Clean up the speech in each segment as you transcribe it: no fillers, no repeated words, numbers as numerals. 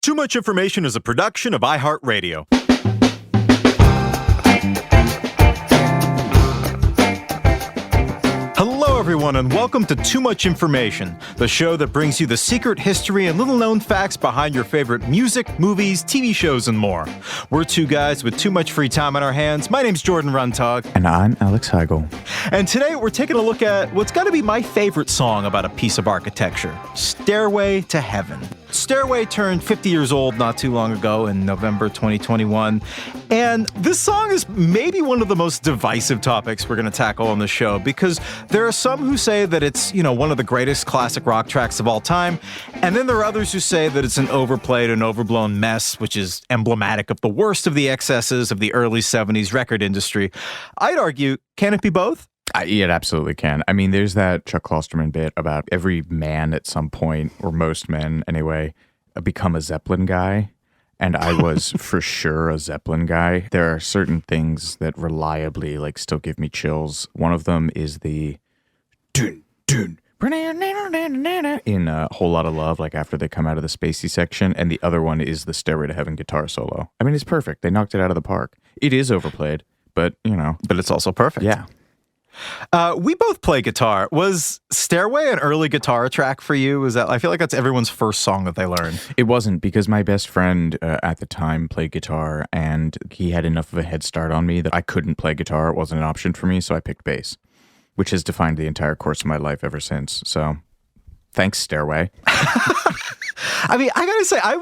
Too Much Information is a production of iHeart Radio. Hello, everyone, and welcome to Too Much Information, the show that brings you the secret history and little-known facts behind your favorite music, movies, TV shows, and more. We're two guys with too much free time on our hands. My name's Jordan Runtagh. And I'm Alex Heigl. And today we're taking a look at what's got to be my favorite song about a piece of architecture, Stairway to Heaven. Stairway turned 50 years old not too long ago in November 2021, and this song is maybe one of the most divisive topics we're going to tackle on the show, because there are some who say that it's, one of the greatest classic rock tracks of all time, and then there are others who say that it's an overplayed and overblown mess, which is emblematic of the worst of the excesses of the early 70s record industry. I'd argue, can it be both? It absolutely can. I mean, there's that Chuck Klosterman bit about every man at some point, or most men anyway, become a Zeppelin guy. And I was for sure a Zeppelin guy. There are certain things that reliably still give me chills. One of them is the dun dun in a Whole Lot of Love, after they come out of the spacey section. And the other one is the Stairway to Heaven guitar solo. I mean, it's perfect. They knocked it out of the park. It is overplayed, but But it's also perfect. Yeah. We both play guitar. Was Stairway an early guitar track for you? I feel like that's everyone's first song that they learn. It wasn't, because my best friend at the time played guitar, and he had enough of a head start on me that I couldn't play guitar. It wasn't an option for me, so I picked bass, which has defined the entire course of my life ever since. So thanks, Stairway. I mean, I gotta say, I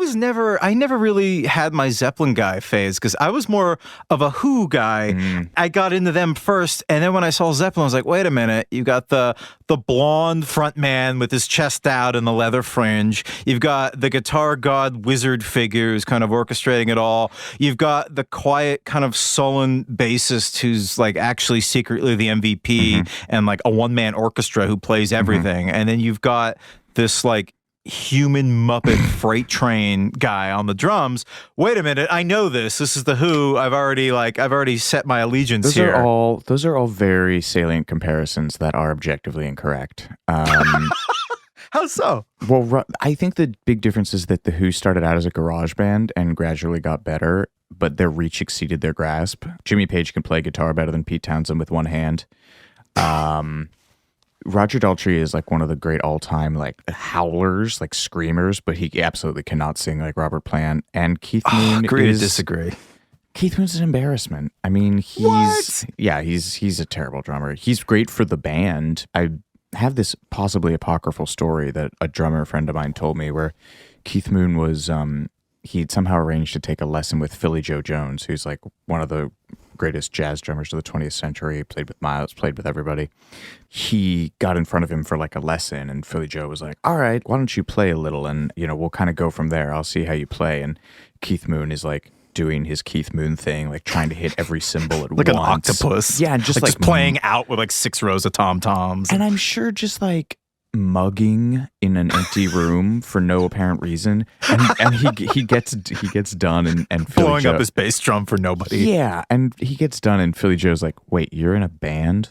never really had my Zeppelin guy phase, because I was more of a Who guy. I got into them first, and then when I saw Zeppelin, I was like, wait a minute, you got the blonde front man with his chest out and the leather fringe. You've got the guitar god wizard figure who's kind of orchestrating it all. You've got the quiet, kind of sullen bassist who's actually secretly the MVP, and a one-man orchestra who plays everything. And then you've got this human Muppet freight train guy on the drums. Wait a minute, I know this. This is the Who. I've already set my allegiance here. Those are all very salient comparisons that are objectively incorrect. How so? Well, I think the big difference is that the Who started out as a garage band and gradually got better, but their reach exceeded their grasp. Jimmy Page can play guitar better than Pete Townsend with one hand. Roger Daltrey is one of the great all-time howlers, screamers, but he absolutely cannot sing like Robert Plant. And Keith Moon agree to disagree. Keith Moon's an embarrassment. I mean, he's a terrible drummer. He's great for the band. I have this possibly apocryphal story that a drummer friend of mine told me, where Keith Moon was he'd somehow arranged to take a lesson with Philly Joe Jones, who's one of the greatest jazz drummers of the 20th century, played with Miles, played with everybody. He got in front of him for a lesson, and Philly Joe was like, all right, why don't you play a little, and we'll kind of go from there. I'll see how you play. And Keith Moon is doing his Keith Moon thing, trying to hit every cymbal at once. An octopus. Yeah, and just playing out with 6 rows of tom-toms. And I'm sure just mugging in an empty room for no apparent reason, and he gets done, and Philly blowing Joe, up his bass drum for nobody. Yeah, and he gets done, and Philly Joe's like, wait, you're in a band?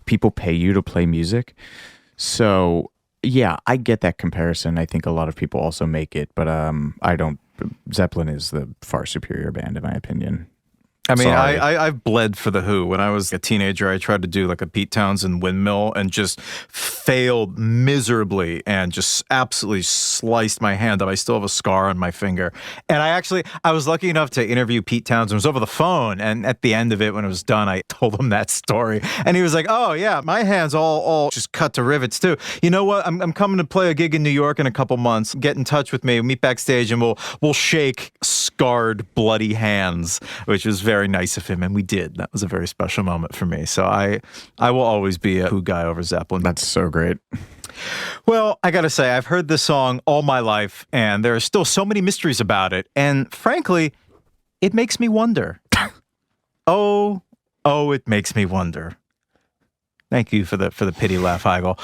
People pay you to play music? So yeah, I get that comparison. I think a lot of people also make it, but I don't. Zeppelin is the far superior band in my opinion. I mean, I've bled for the Who. When I was a teenager, I tried to do a Pete Townsend windmill and just failed miserably and just absolutely sliced my hand up. I still have a scar on my finger. And I was lucky enough to interview Pete Townsend. It was over the phone. And at the end of it, when it was done, I told him that story. And he was like, oh, yeah, my hand's all just cut to rivets, too. You know what? I'm coming to play a gig in New York in a couple months. Get in touch with me. We'll meet backstage, and we'll shake scarred, bloody hands, which was very nice of him, and we did. That was a very special moment for me. So I will always be a Who guy over Zeppelin. That's so great. Well, I gotta say, I've heard this song all my life, and there are still so many mysteries about it, and frankly, it makes me wonder. Oh, it makes me wonder. Thank you for the pity laugh, Heigl.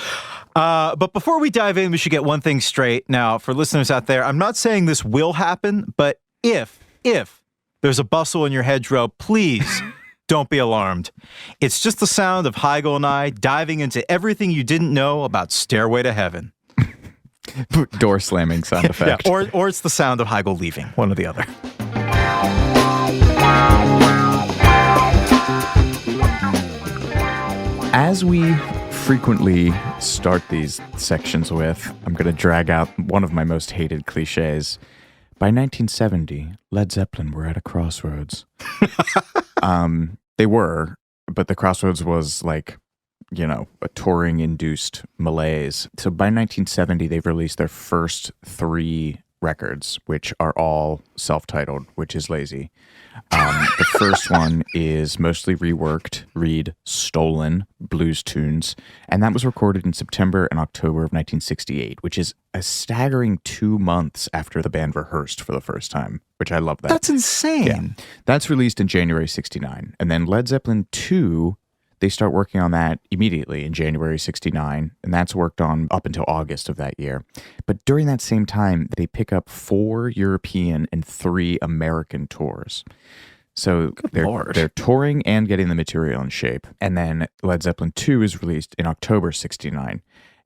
But before we dive in, we should get one thing straight. Now, for listeners out there, I'm not saying this will happen, but if there's a bustle in your hedgerow, please don't be alarmed. It's just the sound of Heigl and I diving into everything you didn't know about Stairway to Heaven. Door slamming sound effect. Yeah, or it's the sound of Heigl leaving, one or the other. As we frequently start these sections with, I'm going to drag out one of my most hated cliches. By 1970, Led Zeppelin were at a crossroads. They were, but the crossroads was like, a touring-induced malaise. So by 1970, they've released their first 3 records, which are all self-titled, which is lazy. The first one is mostly reworked, read stolen blues tunes, and that was recorded in September and October of 1968, which is a staggering 2 months after the band rehearsed for the first time, which I love that. That's insane. Yeah. That's released in January 69. And then Led Zeppelin 2, they start working on that immediately in January 69, and that's worked on up until August of that year. But during that same time, they pick up 4 European and 3 American tours. So they're touring and getting the material in shape. And then Led Zeppelin 2 is released in October 69.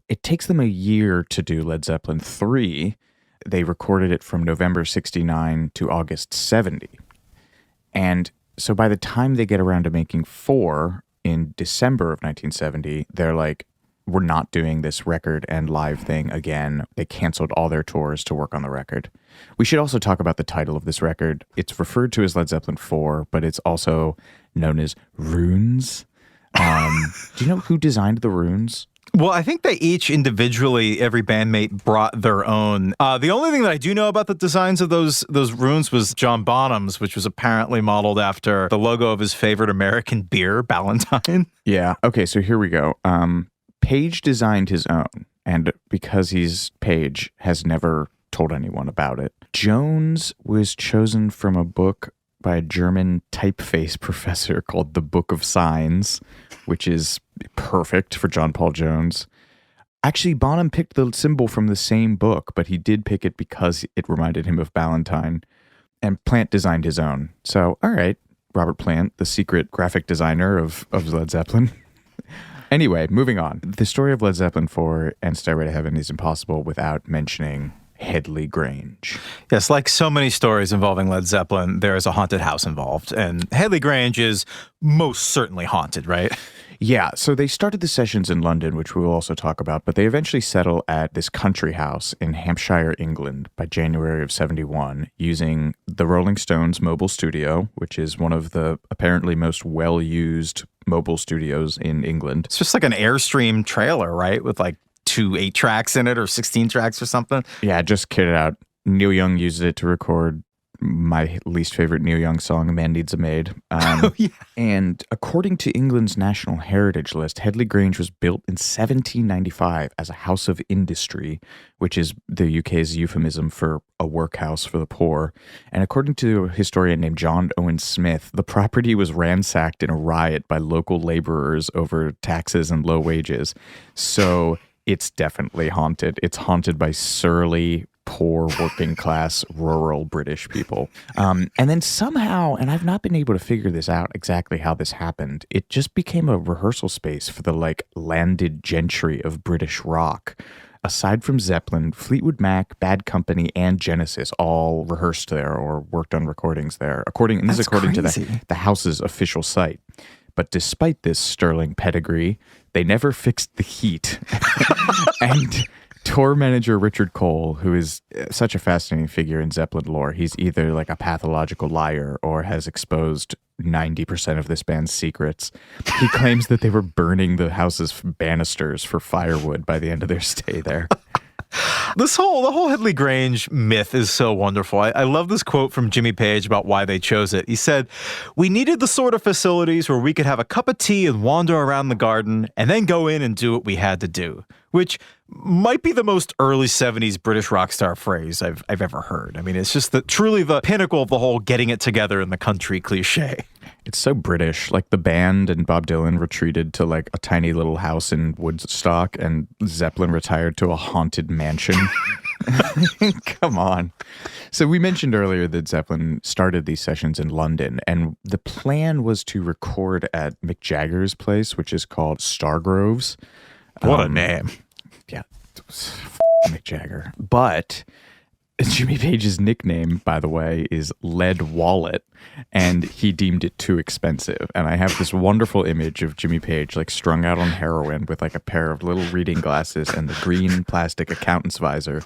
It takes them a year to do Led Zeppelin 3. They recorded it from November 69 to August 70. And so by the time they get around to making 4 in December of 1970, they're like, we're not doing this record and live thing again. They canceled all their tours to work on the record. We should also talk about the title of this record. It's referred to as Led Zeppelin 4, but it's also known as Runes. Do you know who designed the runes? Well, I think they each individually, every bandmate brought their own. The only thing that I do know about the designs of those runes was John Bonham's, which was apparently modeled after the logo of his favorite American beer, Ballantine. Yeah. Okay, so here we go. Page designed his own, and because he's Page, has never told anyone about it. Jones was chosen from a book by a German typeface professor called The Book of Signs, which is perfect for John Paul Jones. Actually, Bonham picked the symbol from the same book, but he did pick it because it reminded him of Ballantine. And Plant designed his own. So, all right, Robert Plant, the secret graphic designer of Led Zeppelin. Anyway, moving on. The story of Led Zeppelin 4 and Stairway to Heaven is impossible without mentioning Headley Grange. Yes, like so many stories involving Led Zeppelin, there is a haunted house involved. And Headley Grange is most certainly haunted, right? Yeah, so they started the sessions in London, which we will also talk about, but they eventually settle at this country house in Hampshire, England by January of 71, using the Rolling Stones mobile studio, which is one of the apparently most well-used mobile studios in England. It's just like an Airstream trailer, right? With like 2 8-tracks in it or 16 tracks or something. Yeah, just kitted out. Neil Young used it to record my least favorite Neil Young song, Man Needs a Maid. Oh, yeah. And according to England's National Heritage List, Headley Grange was built in 1795 as a house of industry, which is the UK's euphemism for a workhouse for the poor. And according to a historian named John Owen Smith, the property was ransacked in a riot by local laborers over taxes and low wages. So it's definitely haunted. It's haunted by surly, poor, working class, rural British people. And then somehow, and I've not been able to figure this out exactly how this happened, it just became a rehearsal space for the landed gentry of British rock. Aside from Zeppelin, Fleetwood Mac, Bad Company, and Genesis all rehearsed there or worked on recordings there. According to the house's official site. But despite this sterling pedigree, they never fixed the heat. And tour manager Richard Cole, who is such a fascinating figure in Zeppelin lore, he's either like a pathological liar or has exposed 90% of this band's secrets. He claims that they were burning the house's banisters for firewood by the end of their stay there. The whole Headley Grange myth is so wonderful. I love this quote from Jimmy Page about why they chose it. He said, "We needed the sort of facilities where we could have a cup of tea and wander around the garden and then go in and do what we had to do," which might be the most early 70s British rock star phrase I've ever heard. I mean, it's just truly the pinnacle of the whole getting it together in the country cliche. It's so British. Like the band and Bob Dylan retreated to like a tiny little house in Woodstock, and Zeppelin retired to a haunted mansion. Come on. So we mentioned earlier that Zeppelin started these sessions in London, and the plan was to record at Mick Jagger's place, which is called Stargroves. What a name. Yeah. Mick Jagger. But Jimmy Page's nickname, by the way, is Lead Wallet, and he deemed it too expensive. And I have this wonderful image of Jimmy Page like strung out on heroin with like a pair of little reading glasses and the green plastic accountant's visor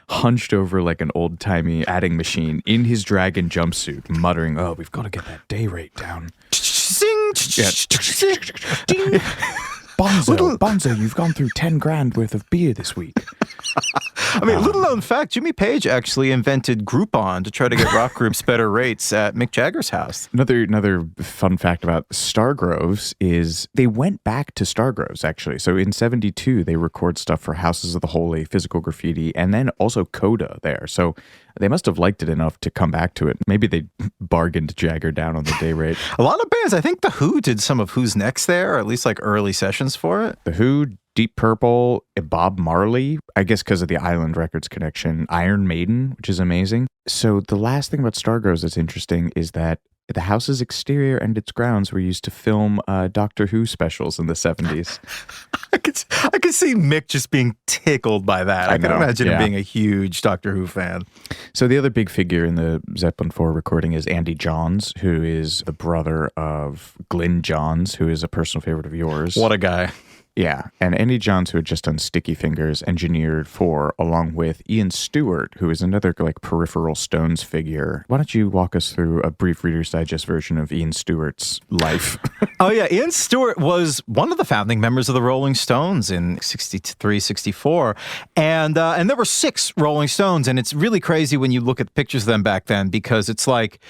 hunched over like an old-timey adding machine in his dragon jumpsuit, muttering, "Oh, we've got to get that day rate down." Sing, ding. Bonzo, you've gone through 10 grand worth of beer this week. I mean, little known fact, Jimmy Page actually invented Groupon to try to get rock groups better rates at Mick Jagger's house. Another fun fact about Stargroves is they went back to Stargroves, actually. So in 72, they record stuff for Houses of the Holy, Physical Graffiti, and then also Coda there. So they must have liked it enough to come back to it. Maybe they bargained Jagger down on the day rate. A lot of bands, I think The Who did some of Who's Next there, or at least like early sessions for it. The Who, Deep Purple, Bob Marley, I guess because of the Island Records connection, Iron Maiden, which is amazing. So the last thing about Stargroves that's interesting is that the house's exterior and its grounds were used to film Doctor Who specials in the 70s. I could see Mick just being tickled by that. I can imagine him being a huge Doctor Who fan. So the other big figure in the Zeppelin 4 recording is Andy Johns, who is the brother of Glyn Johns, who is a personal favorite of yours. What a guy. Yeah, and Andy Johns, who had just done Sticky Fingers, engineered for, along with Ian Stewart, who is another like peripheral Stones figure. Why don't you walk us through a brief Reader's Digest version of Ian Stewart's life? Oh, yeah. Ian Stewart was one of the founding members of the Rolling Stones in 63, 64. And there were 6 Rolling Stones. And it's really crazy when you look at pictures of them back then, because it's like,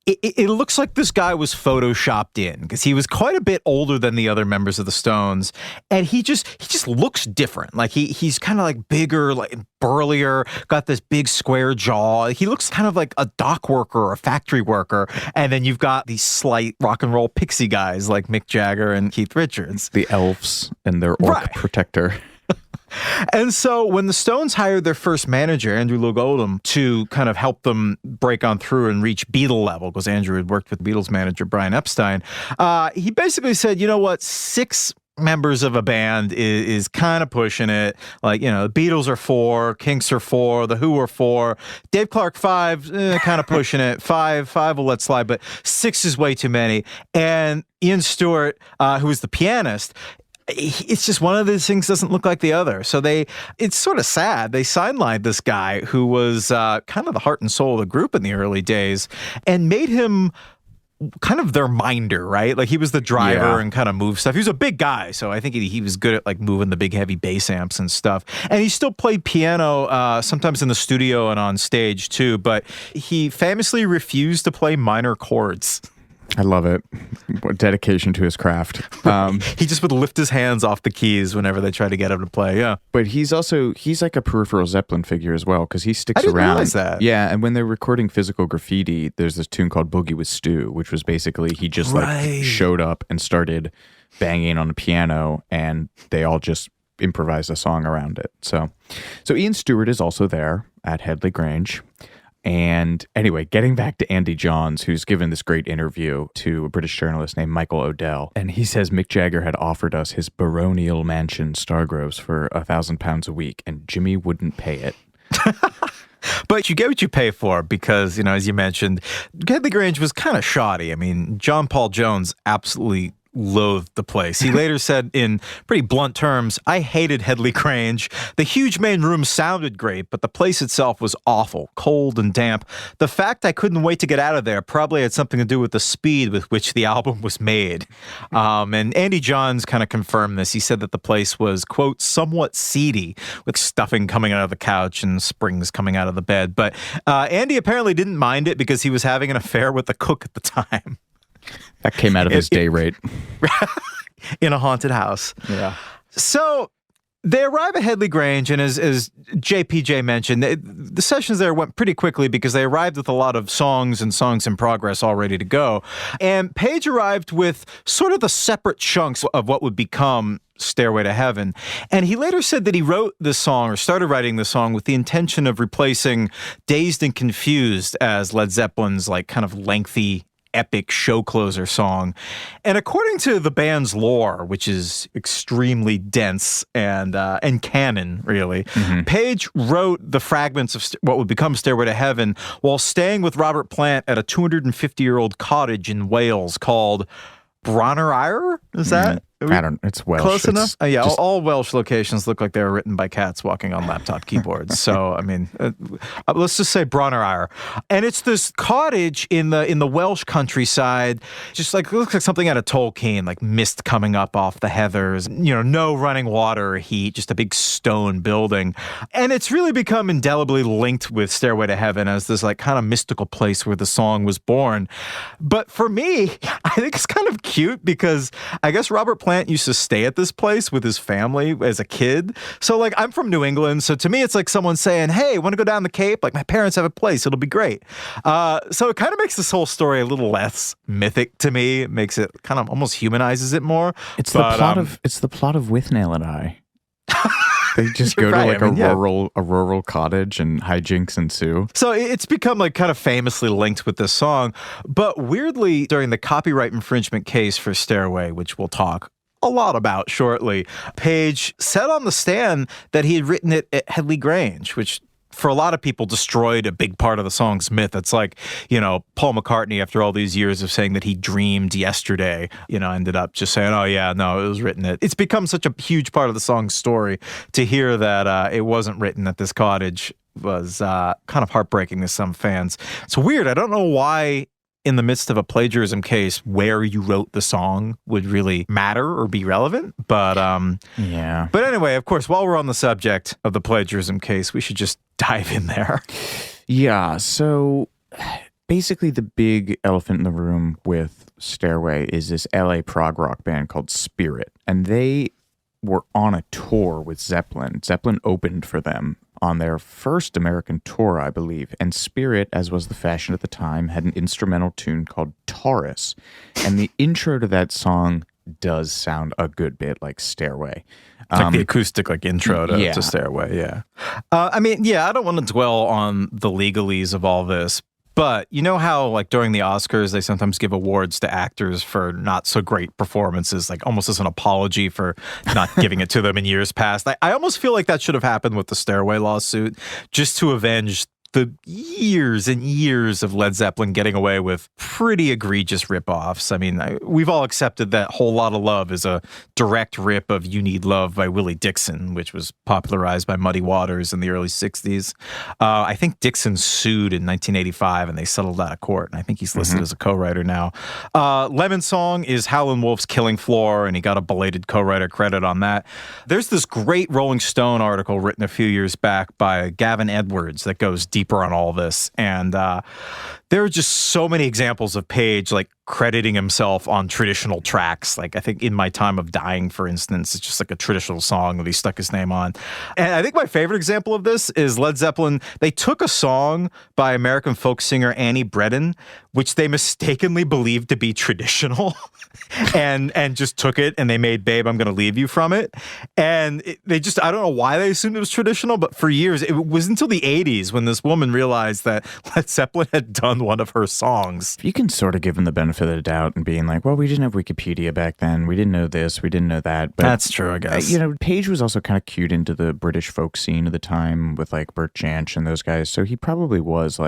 it looks like this guy was photoshopped in, because he was quite a bit older than the other members of the Stones, and he just looks different. Like he's kind of like bigger, like burlier, got this big square jaw. He looks kind of like a dock worker or a factory worker. And then you've got these slight rock and roll pixie guys like Mick Jagger and Keith Richards, the elves and their orc protector. And so when the Stones hired their first manager, Andrew Loog Oldham, to kind of help them break on through and reach Beatle level, because Andrew had worked with Beatles manager Brian Epstein, he basically said, you know what, 6 members of a band is kind of pushing it. Like, you know, the Beatles are 4, Kinks are 4, the Who are 4, Dave Clark 5, kind of pushing it. 5 will let slide, but 6 is way too many. And Ian Stewart, who was the pianist, it's just one of these things doesn't look like the other. So it's sort of sad. They sidelined this guy who was kind of the heart and soul of the group in the early days and made him kind of their minder, right? Like he was the driver and kind of move stuff. He was a big guy, so I think he was good at like moving the big heavy bass amps and stuff. And he still played piano sometimes in the studio and on stage too, but he famously refused to play minor chords. I love it. What dedication to his craft. He just would lift his hands off the keys whenever they try to get him to play, yeah. But he's like a peripheral Zeppelin figure as well, because he sticks around. I didn't realize that. Yeah, and when they're recording Physical Graffiti, there's this tune called Boogie with Stu, which was basically he just like showed up and started banging on the piano, and they all just improvised a song around it. So Ian Stewart is also there at Headley Grange. And anyway, getting back to Andy Johns, who's given this great interview to a British journalist named Michael Odell. And he says Mick Jagger had offered us his baronial mansion, Stargroves, for £1,000 a week, and Jimmy wouldn't pay it. But you get what you pay for because, you know, as you mentioned, Headley Grange was kind of shoddy. I mean, John Paul Jones absolutely loathed the place. He later said in pretty blunt terms, I hated Headley Grange. The huge main room sounded great, but the place itself was awful, cold and damp. The fact I couldn't wait to get out of there probably had something to do with the speed with which the album was made. And Andy Johns kind of confirmed this. He said that the place was, quote, somewhat seedy, with stuffing coming out of the couch and springs coming out of the bed. But Andy apparently didn't mind it because he was having an affair with the cook at the time. That came out of his day rate. In a haunted house. Yeah. So they arrive at Headley Grange, and as JPJ mentioned, the sessions there went pretty quickly because they arrived with a lot of songs in progress all ready to go. And Page arrived with sort of the separate chunks of what would become Stairway to Heaven. And he later said that he wrote this song, or started writing the song, with the intention of replacing Dazed and Confused as Led Zeppelin's like kind of lengthy epic show closer song. And according to the band's lore, which is extremely dense and canon, really, Page wrote the fragments of what would become Stairway to Heaven while staying with Robert Plant at a 250-year-old cottage in Wales called Bronner. Is that? I don't. It's Welsh. Close enough? Yeah, just- all Welsh locations look like they were written by cats walking on laptop keyboards. So, I mean, let's just say Bronner. And it's this cottage in the Welsh countryside, just like, it looks like something out of Tolkien, like mist coming up off the heathers, no running water or heat, just a big stone building. And it's really become indelibly linked with Stairway to Heaven as this like kind of mystical place where the song was born. But for me, I think it's kind of cute because I guess Robert Plant used to stay at this place with his family as a kid. So like I'm from New England. So to me, it's like someone saying, hey, want to go down the Cape? Like my parents have a place. It'll be great. So it kind of makes this whole story a little less mythic to me. It makes it kind of almost humanizes it more. It's the plot of With Nail and I. They just go to like a rural cottage and hijinks ensue. So it's become like kind of famously linked with this song. But weirdly, during the copyright infringement case for Stairway, which we'll talk a lot about shortly, Page said on the stand that he had written it at Headley Grange, which for a lot of people destroyed a big part of the song's myth. It's like, Paul McCartney, after all these years of saying that he dreamed yesterday, ended up just saying, oh yeah, no, it was written It's become such a huge part of the song's story to hear that it wasn't written at this cottage was kind of heartbreaking to some fans. It's weird. I don't know why in the midst of a plagiarism case where you wrote the song would really matter or be relevant. But yeah. But anyway, of course, while we're on the subject of the plagiarism case, we should just dive in there. Yeah. So basically the big elephant in the room with Stairway is this LA prog rock band called Spirit. And they were on a tour with Zeppelin. Zeppelin opened for them on their first American tour, I believe. And Spirit, as was the fashion at the time, had an instrumental tune called Taurus. And the intro to that song does sound a good bit like Stairway. Like the acoustic intro to Stairway, yeah. I don't want to dwell on the legalese of all this, but you know how during the Oscars they sometimes give awards to actors for not so great performances, almost as an apology for not giving it to them in years past. I almost feel like that should have happened with the Stairway lawsuit, just to avenge the years and years of Led Zeppelin getting away with pretty egregious ripoffs. I mean, we've all accepted that Whole Lotta Love is a direct rip of You Need Love by Willie Dixon, which was popularized by Muddy Waters in the early 60s. I think Dixon sued in 1985 and they settled out of court, and I think he's listed as a co-writer now. Lemon Song is Howlin' Wolf's Killing Floor, and he got a belated co-writer credit on that. There's this great Rolling Stone article written a few years back by Gavin Edwards that goes deeper on all this, and there are just so many examples of Page crediting himself on traditional tracks. I think In My Time of Dying, for instance, it's just a traditional song that he stuck his name on. And I think my favorite example of this is Led Zeppelin. They took a song by American folk singer Annie Bredon, which they mistakenly believed to be traditional, and just took it and they made Babe, I'm Gonna Leave You from it. And I don't know why they assumed it was traditional, but for years, it was until the 80s when this woman realized that Led Zeppelin had done one of her songs. You can sort of give them the benefit of the doubt and being like, well, we didn't have Wikipedia back then. We didn't know this. We didn't know that. But that's true, I guess. Page was also kind of cued into the British folk scene of the time with Bert Jansch and those guys. So he probably was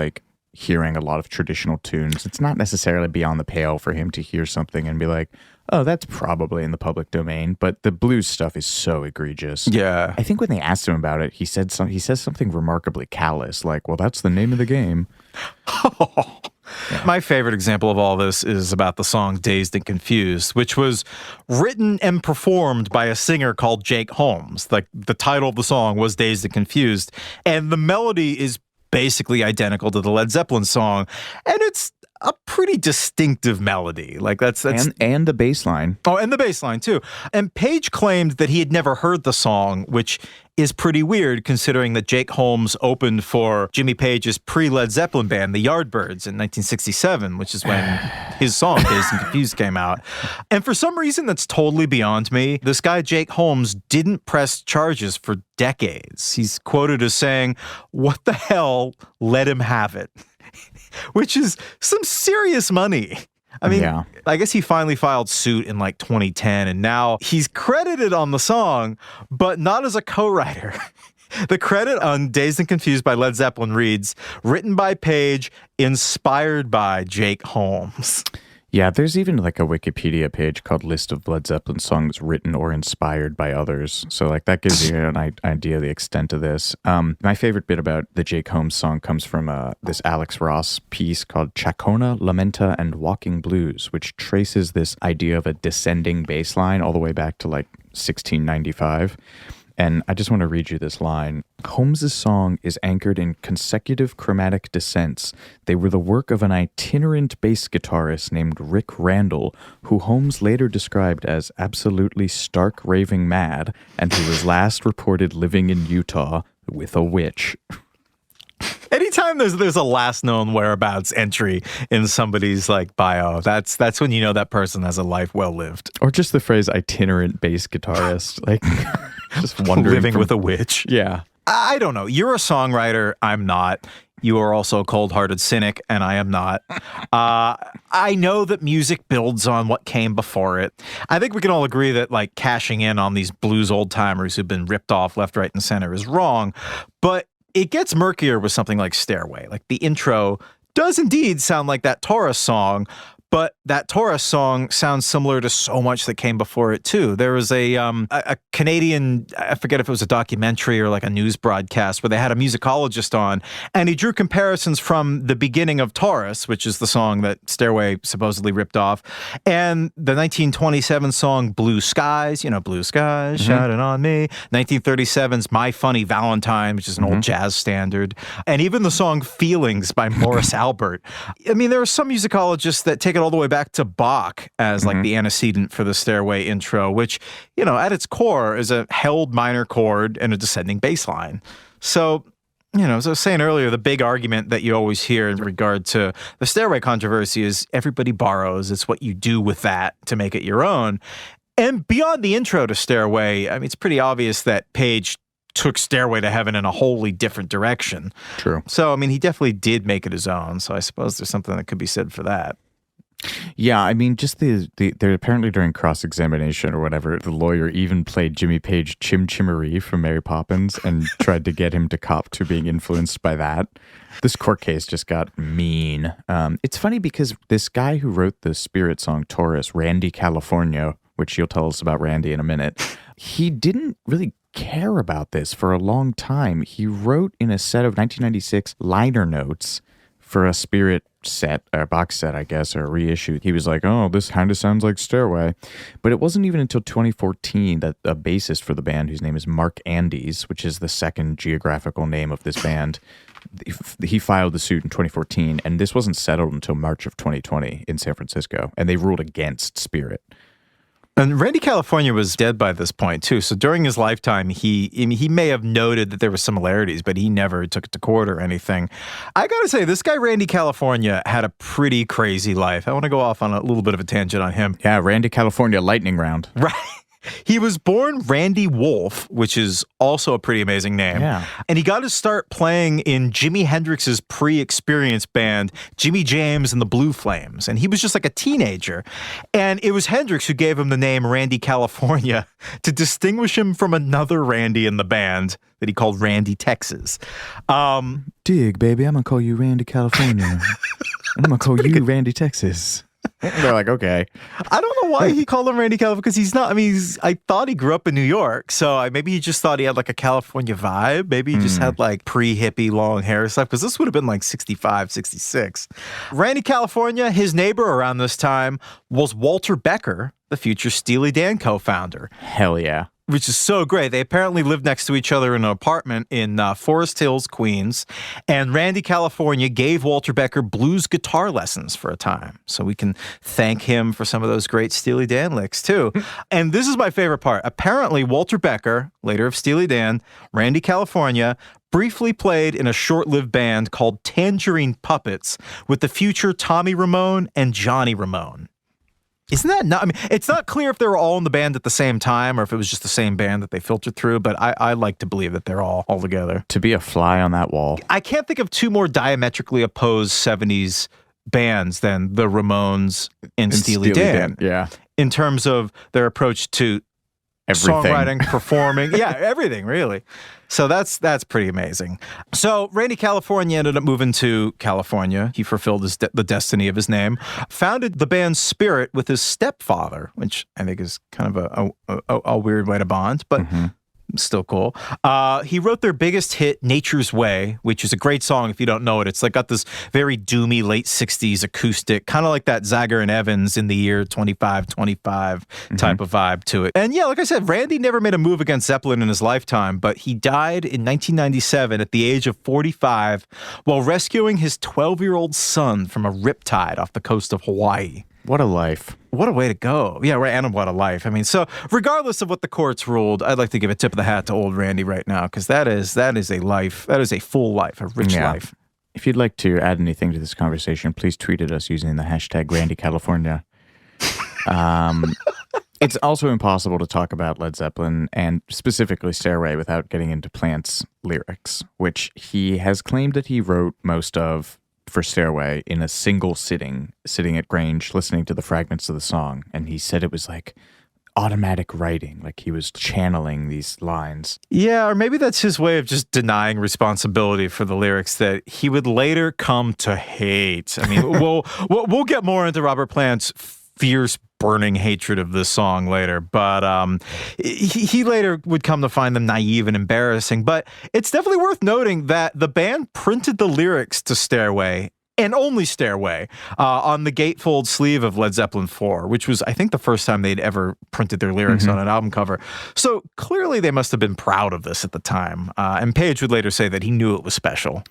hearing a lot of traditional tunes. It's not necessarily beyond the pale for him to hear something and be like, oh, that's probably in the public domain. But the blues stuff is so egregious. Yeah. I think when they asked him about it, he says something remarkably callous, like, well, that's the name of the game. Yeah. My favorite example of all this is about the song Dazed and Confused, which was written and performed by a singer called Jake Holmes. The title of the song was Dazed and Confused, and the melody is basically identical to the Led Zeppelin song, and it's a pretty distinctive melody. That's and the bass line. Oh, and the bass line too. And Page claimed that he had never heard the song, which is pretty weird considering that Jake Holmes opened for Jimmy Page's pre-Led Zeppelin band, the Yardbirds, in 1967, which is when his song Dazed and Confused came out. And for some reason that's totally beyond me, this guy Jake Holmes didn't press charges for decades. He's quoted as saying, "What the hell? Let him have it." Which is some serious money. I mean, I guess he finally filed suit in like 2010, and now he's credited on the song, but not as a co-writer. The credit on Dazed and Confused by Led Zeppelin reads, written by Page, inspired by Jake Holmes. Yeah, there's even like a Wikipedia page called List of Led Zeppelin songs written or inspired by others. So like that gives you an idea of the extent of this. My favorite bit about the Jake Holmes song comes from this Alex Ross piece called Chacona, Lamenta, and Walking Blues, which traces this idea of a descending bass line all the way back to like 1695. And I just want to read you this line. Holmes's song is anchored in consecutive chromatic descents. They were the work of an itinerant bass guitarist named Rick Randall, who Holmes later described as absolutely stark raving mad, and who was last reported living in Utah with a witch. Anytime there's a last known whereabouts entry in somebody's like bio, that's when you know that person has a life well lived. Or just the phrase itinerant bass guitarist, like just wondering living with a witch. Yeah. I don't know. You're a songwriter. I'm not. You are also a cold-hearted cynic, and I am not. I know that music builds on what came before it. I think we can all agree that like cashing in on these blues old-timers who've been ripped off left, right, and center is wrong. But it gets murkier with something like Stairway. Like the intro does indeed sound like that Taurus song, but that Taurus song sounds similar to so much that came before it too. There was a Canadian, I forget if it was a documentary or like a news broadcast, where they had a musicologist on, and he drew comparisons from the beginning of Taurus, which is the song that Stairway supposedly ripped off, and the 1927 song Blue Skies, Blue Skies shining on me, 1937's My Funny Valentine, which is an old jazz standard, and even the song Feelings by Morris Albert. I mean, there are some musicologists that take it all the way back to Bach as like the antecedent for the Stairway intro, which, at its core is a held minor chord and a descending bass line. So, as I was saying earlier, the big argument that you always hear in regard to the Stairway controversy is everybody borrows. It's what you do with that to make it your own. And beyond the intro to Stairway, I mean, it's pretty obvious that Page took Stairway to Heaven in a wholly different direction. True. So, I mean, he definitely did make it his own. So I suppose there's something that could be said for that. Yeah, I mean, just they're apparently during cross-examination or whatever, the lawyer even played Jimmy Page Chim Chimmery from Mary Poppins and tried to get him to cop to being influenced by that. This court case just got mean. It's funny because this guy who wrote the Spirit song Taurus, Randy California, which you'll tell us about Randy in a minute, he didn't really care about this for a long time. He wrote in a set of 1996 liner notes for a Spirit set, or box set, I guess, or a reissue. He was like, oh, this kind of sounds like Stairway. But it wasn't even until 2014 that a bassist for the band, whose name is Mark Andes, which is the second geographical name of this band, he filed the suit in 2014, and this wasn't settled until March of 2020 in San Francisco, and they ruled against Spirit. And Randy California was dead by this point, too. So during his lifetime, he may have noted that there were similarities, but he never took it to court or anything. I got to say, this guy, Randy California, had a pretty crazy life. I want to go off on a little bit of a tangent on him. Yeah, Randy California lightning round. Right. He was born Randy Wolf, which is also a pretty amazing name. Yeah. And he got to start playing in Jimi Hendrix's pre-experience band, Jimmy James and the Blue Flames. And he was just like a teenager. And it was Hendrix who gave him the name Randy California to distinguish him from another Randy in the band that he called Randy Texas. Dig, baby, I'm going to call you Randy California. And I'm going to call you Randy Texas. They're like, okay. I don't know why he called him Randy California, because he's not, I mean, I thought he grew up in New York, so maybe he just thought he had like a California vibe. Maybe he just had like pre-hippie long hair stuff, because this would have been like 65, 66. Randy California, his neighbor around this time was Walter Becker, the future Steely Dan co-founder. Hell yeah. Which is so great. They apparently lived next to each other in an apartment in Forest Hills, Queens. And Randy California gave Walter Becker blues guitar lessons for a time. So we can thank him for some of those great Steely Dan licks, too. And this is my favorite part. Apparently, Walter Becker, later of Steely Dan, Randy California, briefly played in a short-lived band called Tangerine Puppets with the future Tommy Ramone and Johnny Ramone. Isn't that not? I mean, it's not clear if they were all in the band at the same time or if it was just the same band that they filtered through, but I like to believe that they're all together. To be a fly on that wall. I can't think of two more diametrically opposed 70s bands than the Ramones and Steely Dan. Yeah. In terms of their approach to Everything. songwriting, performing, everything really. So that's pretty amazing. So Randy California ended up moving to California. He fulfilled the destiny of his name. Founded the band Spirit with his stepfather, which I think is kind of a weird way to bond, but still cool. He wrote their biggest hit, Nature's Way, which is a great song if you don't know it. It's like got this very doomy late 60s acoustic, kind of like that Zager and Evans in the year 2525 type of vibe to it. And yeah, like I said, Randy never made a move against Zeppelin in his lifetime, but he died in 1997 at the age of 45 while rescuing his 12-year-old son from a riptide off the coast of Hawaii. What a life. What a way to go. Yeah, right. And what a life. I mean, so regardless of what the courts ruled, I'd like to give a tip of the hat to old Randy right now, because that is a life. That is a full life, a rich life. If you'd like to add anything to this conversation, please tweet at us using the hashtag RandyCalifornia. It's also impossible to talk about Led Zeppelin and specifically Stairway without getting into Plant's lyrics, which he has claimed that he wrote most of for Stairway in a single sitting at Grange, listening to the fragments of the song. And he said it was like automatic writing, like he was channeling these lines. Yeah, or maybe that's his way of just denying responsibility for the lyrics that he would later come to hate. I mean, we'll get more into Robert Plant's fierce burning hatred of this song later, but he later would come to find them naive and embarrassing. But it's definitely worth noting that the band printed the lyrics to Stairway, and only Stairway, on the gatefold sleeve of Led Zeppelin 4, which was, I think, the first time they'd ever printed their lyrics on an album cover. So clearly they must have been proud of this at the time. And Page would later say that he knew it was special.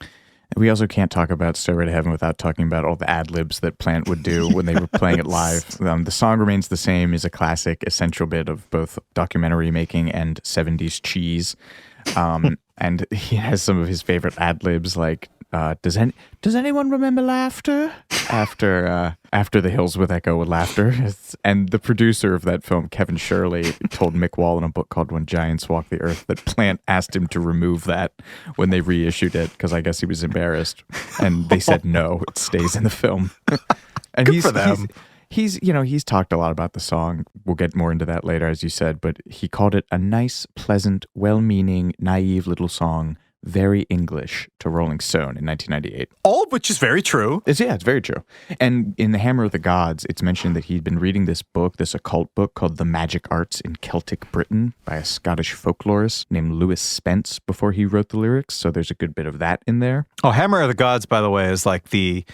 We also can't talk about Stairway to Heaven without talking about all the ad-libs that Plant would do when they were playing it live. The song remains the same, is a classic, essential bit of both documentary making and 70s cheese. And he has some of his favorite ad-libs, like, does anyone remember Laughter? After The Hills with Echo with Laughter. And the producer of that film, Kevin Shirley, told Mick Wall in a book called When Giants Walk the Earth that Plant asked him to remove that when they reissued it, because I guess he was embarrassed. And they said no, it stays in the film. And Good for them. He's talked a lot about the song. We'll get more into that later, as you said, but he called it a nice, pleasant, well-meaning, naive little song, very English, to Rolling Stone in 1998. All of which is very true. It's very true. And in The Hammer of the Gods, it's mentioned that he'd been reading this occult book called The Magic Arts in Celtic Britain by a Scottish folklorist named Lewis Spence before he wrote the lyrics. So there's a good bit of that in there. Oh, Hammer of the Gods, by the way, is like the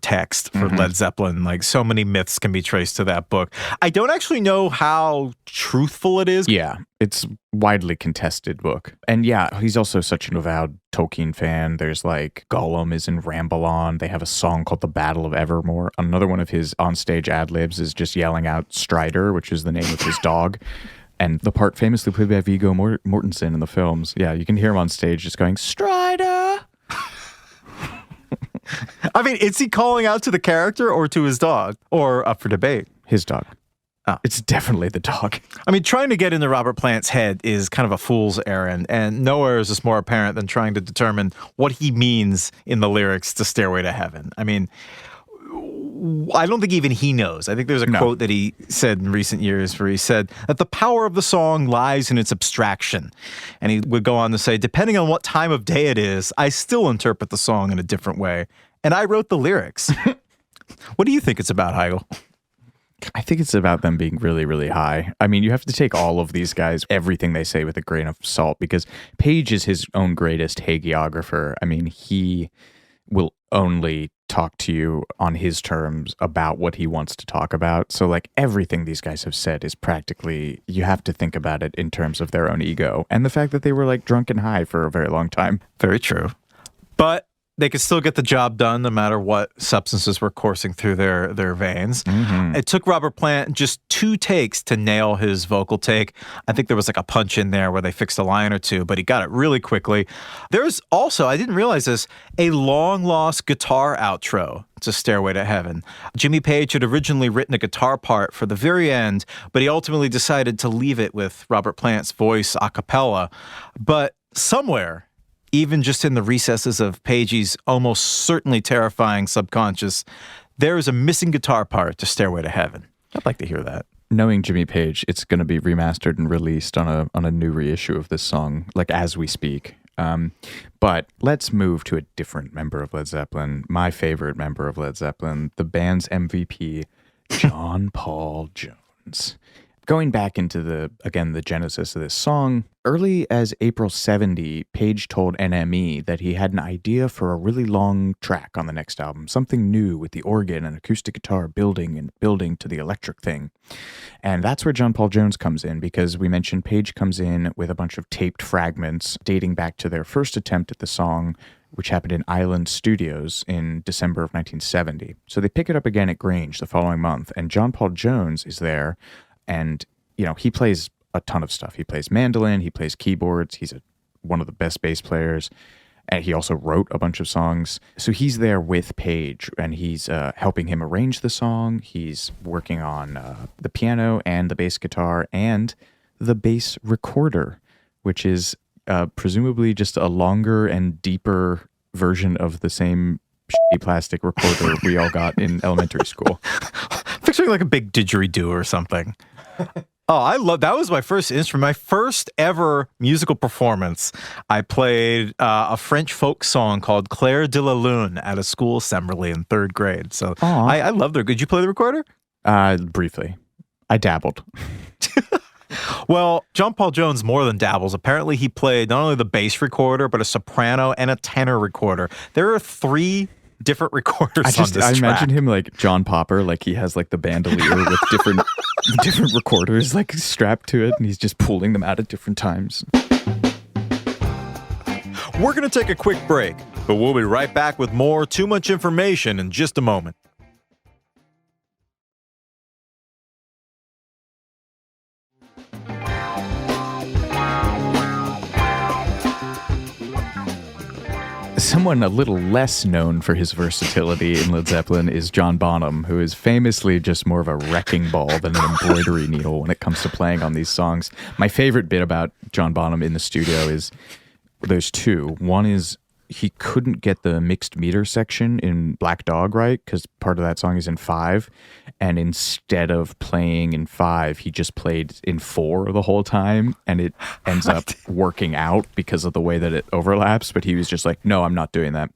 text for Led Zeppelin. Like, so many myths can be traced to that book. I don't actually know how truthful it is. Yeah, it's widely contested book. And yeah, he's also such an avowed Tolkien fan. There's like Gollum is in Ramble On. They have a song called The Battle of Evermore. Another one of his onstage ad-libs is just yelling out Strider, which is the name of his dog. And the part famously played by Viggo Mortensen in the films. Yeah, you can hear him on stage just going, Strider! I mean, is he calling out to the character or to his dog? Or up for debate? His dog. Oh. It's definitely the dog. I mean, trying to get into Robert Plant's head is kind of a fool's errand, and nowhere is this more apparent than trying to determine what he means in the lyrics to Stairway to Heaven. I mean, I don't think even he knows. I think there's a quote that he said in recent years where he said that the power of the song lies in its abstraction. And he would go on to say, depending on what time of day it is, I still interpret the song in a different way. And I wrote the lyrics. What do you think it's about, Heigl? I think it's about them being really, really high. I mean, you have to take all of these guys, everything they say with a grain of salt, because Page is his own greatest hagiographer. I mean, he will only talk to you on his terms about what he wants to talk about. So like everything these guys have said is practically, you have to think about it in terms of their own ego and the fact that they were like drunk and high for a very long time. Very true. But they could still get the job done no matter what substances were coursing through their veins. Mm-hmm. It took Robert Plant just 2 takes to nail his vocal take. I think there was like a punch in there where they fixed a line or two, but he got it really quickly. There's also, I didn't realize this, a long-lost guitar outro to Stairway to Heaven. Jimmy Page had originally written a guitar part for the very end, but he ultimately decided to leave it with Robert Plant's voice a cappella. But somewhere even just in the recesses of Pagey's almost certainly terrifying subconscious, there is a missing guitar part to Stairway to Heaven. I'd like to hear that. Knowing Jimmy Page, it's going to be remastered and released on a new reissue of this song, like as we speak. But let's move to a different member of Led Zeppelin, my favorite member of Led Zeppelin, the band's MVP, John Paul Jones. Going back into the genesis of this song, early as April 70, Page told NME that he had an idea for a really long track on the next album, something new with the organ and acoustic guitar building to the electric thing. And that's where John Paul Jones comes in, because we mentioned Page comes in with a bunch of taped fragments dating back to their first attempt at the song, which happened in Island Studios in December of 1970. So they pick it up again at Grange the following month, and John Paul Jones is there. And, he plays a ton of stuff. He plays mandolin, he plays keyboards, he's one of the best bass players, and he also wrote a bunch of songs. So he's there with Page, and he's helping him arrange the song. He's working on the piano and the bass guitar and the bass recorder, which is presumably just a longer and deeper version of the same shitty plastic recorder we all got in elementary school. Picturing like a big didgeridoo or something. Oh, that was my first instrument, my first ever musical performance. I played a French folk song called Clair de la Lune at a school assembly in 3rd grade. So I loved it. Did you play the recorder? Briefly. I dabbled. Well, John Paul Jones more than dabbles. Apparently he played not only the bass recorder, but a soprano and a tenor recorder. There are 3 different recorders on this track. I imagine him like John Popper, like he has like the bandolier with different recorders like strapped to it, and he's just pulling them out at different times. We're going to take a quick break, but we'll be right back with more Too Much Information in just a moment. Someone a little less known for his versatility in Led Zeppelin is John Bonham, who is famously just more of a wrecking ball than an embroidery needle when it comes to playing on these songs. My favorite bit about John Bonham in the studio is there's 2. One is he couldn't get the mixed meter section in Black Dog right, because part of that song is in 5, and instead of playing in 5, he just played in 4 the whole time, and it ends up working out because of the way that it overlaps, but he was just like, no, I'm not doing that.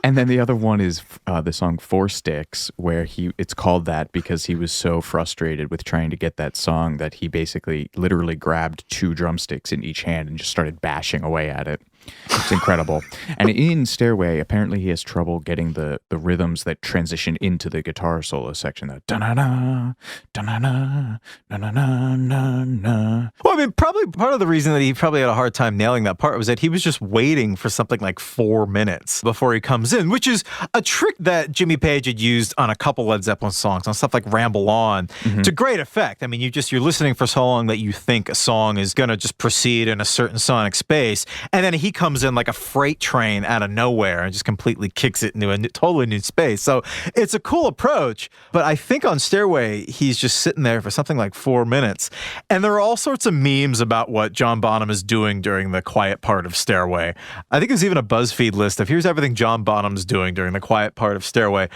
And then the other one is the song 4 Sticks, where it's called that because he was so frustrated with trying to get that song that he basically literally grabbed 2 drumsticks in each hand and just started bashing away at it. It's incredible. And in Stairway, apparently he has trouble getting the rhythms that transition into the guitar solo section. That da-na-na, da-na-na, da-na-na-na-na. Well, I mean, probably part of the reason that he probably had a hard time nailing that part was that he was just waiting for something like 4 minutes before he comes in, which is a trick that Jimmy Page had used on a couple Led Zeppelin songs, on stuff like Ramble On, to great effect. I mean, you're listening for so long that you think a song is going to just proceed in a certain sonic space, and then he comes in like a freight train out of nowhere and just completely kicks it into a totally new space. So it's a cool approach, but I think on Stairway, he's just sitting there for something like 4 minutes. And there are all sorts of memes about what John Bonham is doing during the quiet part of Stairway. I think there's even a BuzzFeed list of here's everything John Bonham's doing during the quiet part of Stairway.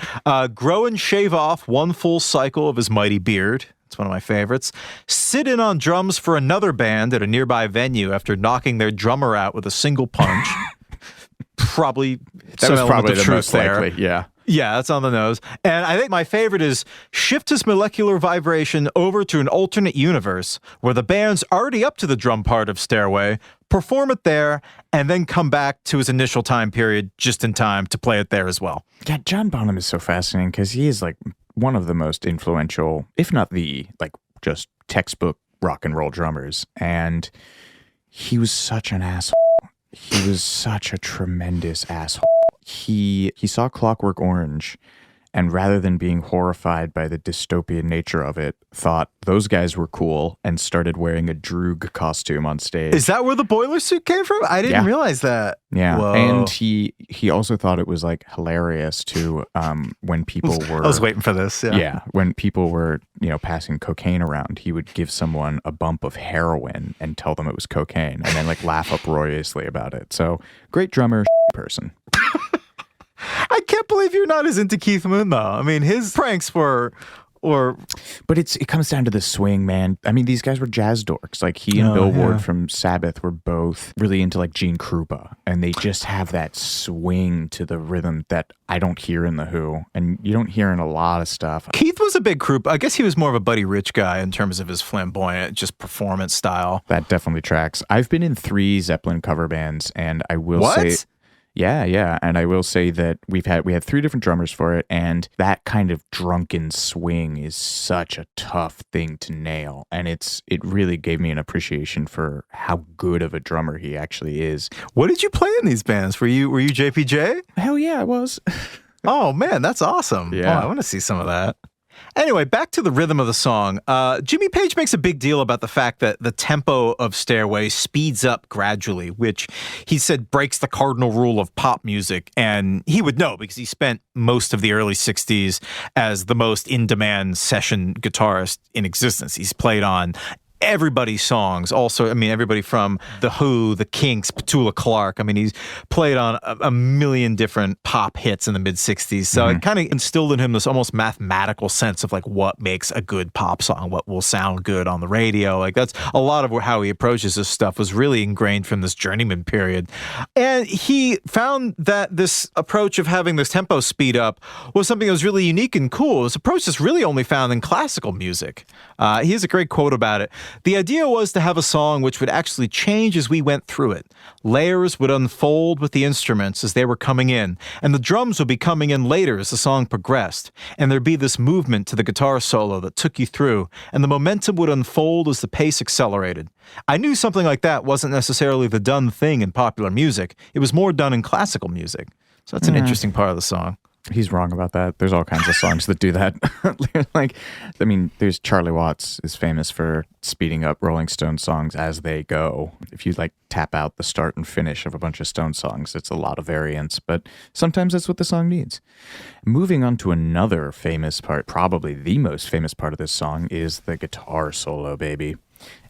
Grow and shave off 1 full cycle of his mighty beard. It's one of my favorites. Sit in on drums for another band at a nearby venue after knocking their drummer out with a single punch. Probably that was probably the truth most there. likely, yeah. Yeah, that's on the nose. And I think my favorite is shift his molecular vibration over to an alternate universe where the band's already up to the drum part of Stairway, perform it there, and then come back to his initial time period just in time to play it there as well. Yeah, John Bonham is so fascinating because he is like one of the most influential, if not the, like, just textbook rock and roll drummers. And he was such an asshole. He was such a tremendous asshole. He saw Clockwork Orange and rather than being horrified by the dystopian nature of it, thought those guys were cool and started wearing a droog costume on stage. Is that where the boiler suit came from? I didn't realize that. Yeah. Whoa. And he also thought it was like hilarious to when people were... I was waiting for this. Yeah. When people were, passing cocaine around, he would give someone a bump of heroin and tell them it was cocaine and then like laugh uproariously about it. So great drummer, person. I can't believe you're not as into Keith Moon, though. I mean, his pranks were... But it comes down to the swing, man. I mean, these guys were jazz dorks. Like he and Bill Ward from Sabbath were both really into like Gene Krupa, and they just have that swing to the rhythm that I don't hear in the Who, and you don't hear in a lot of stuff. Keith was a big Krupa. I guess he was more of a Buddy Rich guy in terms of his flamboyant, just performance style. That definitely tracks. I've been in 3 Zeppelin cover bands, and I will say... Yeah. And I will say that we had 3 different drummers for it, and that kind of drunken swing is such a tough thing to nail. And it really gave me an appreciation for how good of a drummer he actually is. What did you play in these bands? Were you JPJ? Hell yeah, I was. Oh man, that's awesome. Yeah. Oh, I want to see some of that. Anyway, back to the rhythm of the song. Jimmy Page makes a big deal about the fact that the tempo of Stairway speeds up gradually, which he said breaks the cardinal rule of pop music. And he would know because he spent most of the early 60s as the most in-demand session guitarist in existence. He's played on everybody's songs. Also, I mean, everybody from The Who, The Kinks, Petula Clark. I mean, he's played on a million different pop hits in the mid-60s. So it kind of instilled in him this almost mathematical sense of like what makes a good pop song, what will sound good on the radio. Like that's a lot of how he approaches this stuff was really ingrained from this journeyman period. And he found that this approach of having this tempo speed up was something that was really unique and cool. This approach is really only found in classical music. He has a great quote about it. The idea was to have a song which would actually change as we went through it. Layers would unfold with the instruments as they were coming in, and the drums would be coming in later as the song progressed, and there'd be this movement to the guitar solo that took you through, and the momentum would unfold as the pace accelerated. I knew something like that wasn't necessarily the done thing in popular music. It was more done in classical music. So that's an interesting part of the song. He's wrong about that. There's all kinds of songs that do that. There's Charlie Watts is famous for speeding up Rolling Stones songs as they go. If you tap out the start and finish of a bunch of Stones songs, it's a lot of variance, but sometimes that's what the song needs. Moving on to another famous part, probably the most famous part of this song is the guitar solo, baby.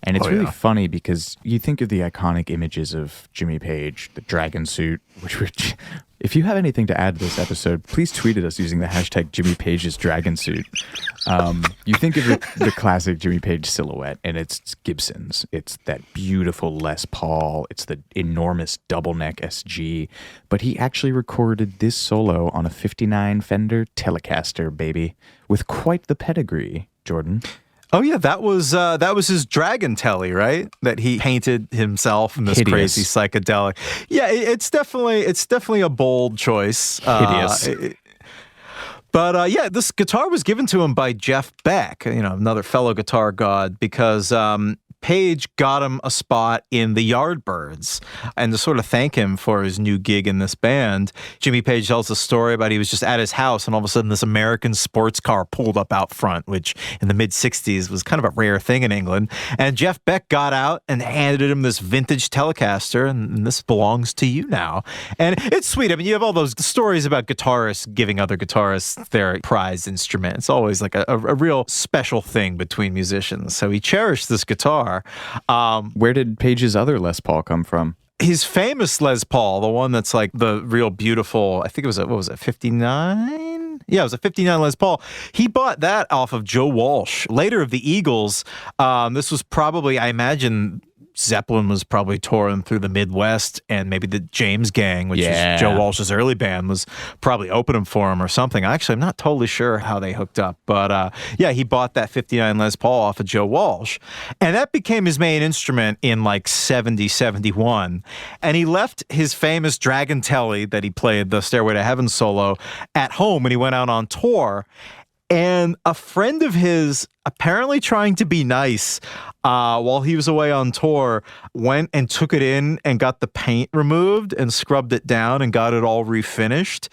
And it's really funny because you think of the iconic images of Jimmy Page, the dragon suit, which if you have anything to add to this episode, please tweet at us using the hashtag Jimmy Page's dragon suit. You think of the classic Jimmy Page silhouette, and it's Gibson's. It's that beautiful Les Paul. It's the enormous double neck SG. But he actually recorded this solo on a 59 Fender Telecaster, baby, with quite the pedigree, Jordan. Oh yeah, that was his Dragon Telly, right? That he painted himself in this crazy psychedelic. Yeah, it's definitely a bold choice. Hideous. But this guitar was given to him by Jeff Beck, another fellow guitar god, because Page got him a spot in the Yardbirds. And to sort of thank him for his new gig in this band, Jimmy Page tells a story about he was just at his house and all of a sudden this American sports car pulled up out front, which in the mid-60s was kind of a rare thing in England. And Jeff Beck got out and handed him this vintage Telecaster, and this belongs to you now. And it's sweet. I mean, you have all those stories about guitarists giving other guitarists their prized instrument. It's always like a real special thing between musicians. So he cherished this guitar. Where did Page's other Les Paul come from? His famous Les Paul, the one that's like the real beautiful, I think it was 59? Yeah, it was a 59 Les Paul. He bought that off of Joe Walsh. Later of the Eagles, this was probably, I imagine, Zeppelin was probably touring through the Midwest, and maybe the James Gang, which is Joe Walsh's early band, was probably opening for him or something. Actually, I'm not totally sure how they hooked up, but he bought that 59 Les Paul off of Joe Walsh, and that became his main instrument in like 70, 71, and he left his famous Dragon Telly that he played the Stairway to Heaven solo at home when he went out on tour. And a friend of his, apparently trying to be nice while he was away on tour, went and took it in and got the paint removed and scrubbed it down and got it all refinished.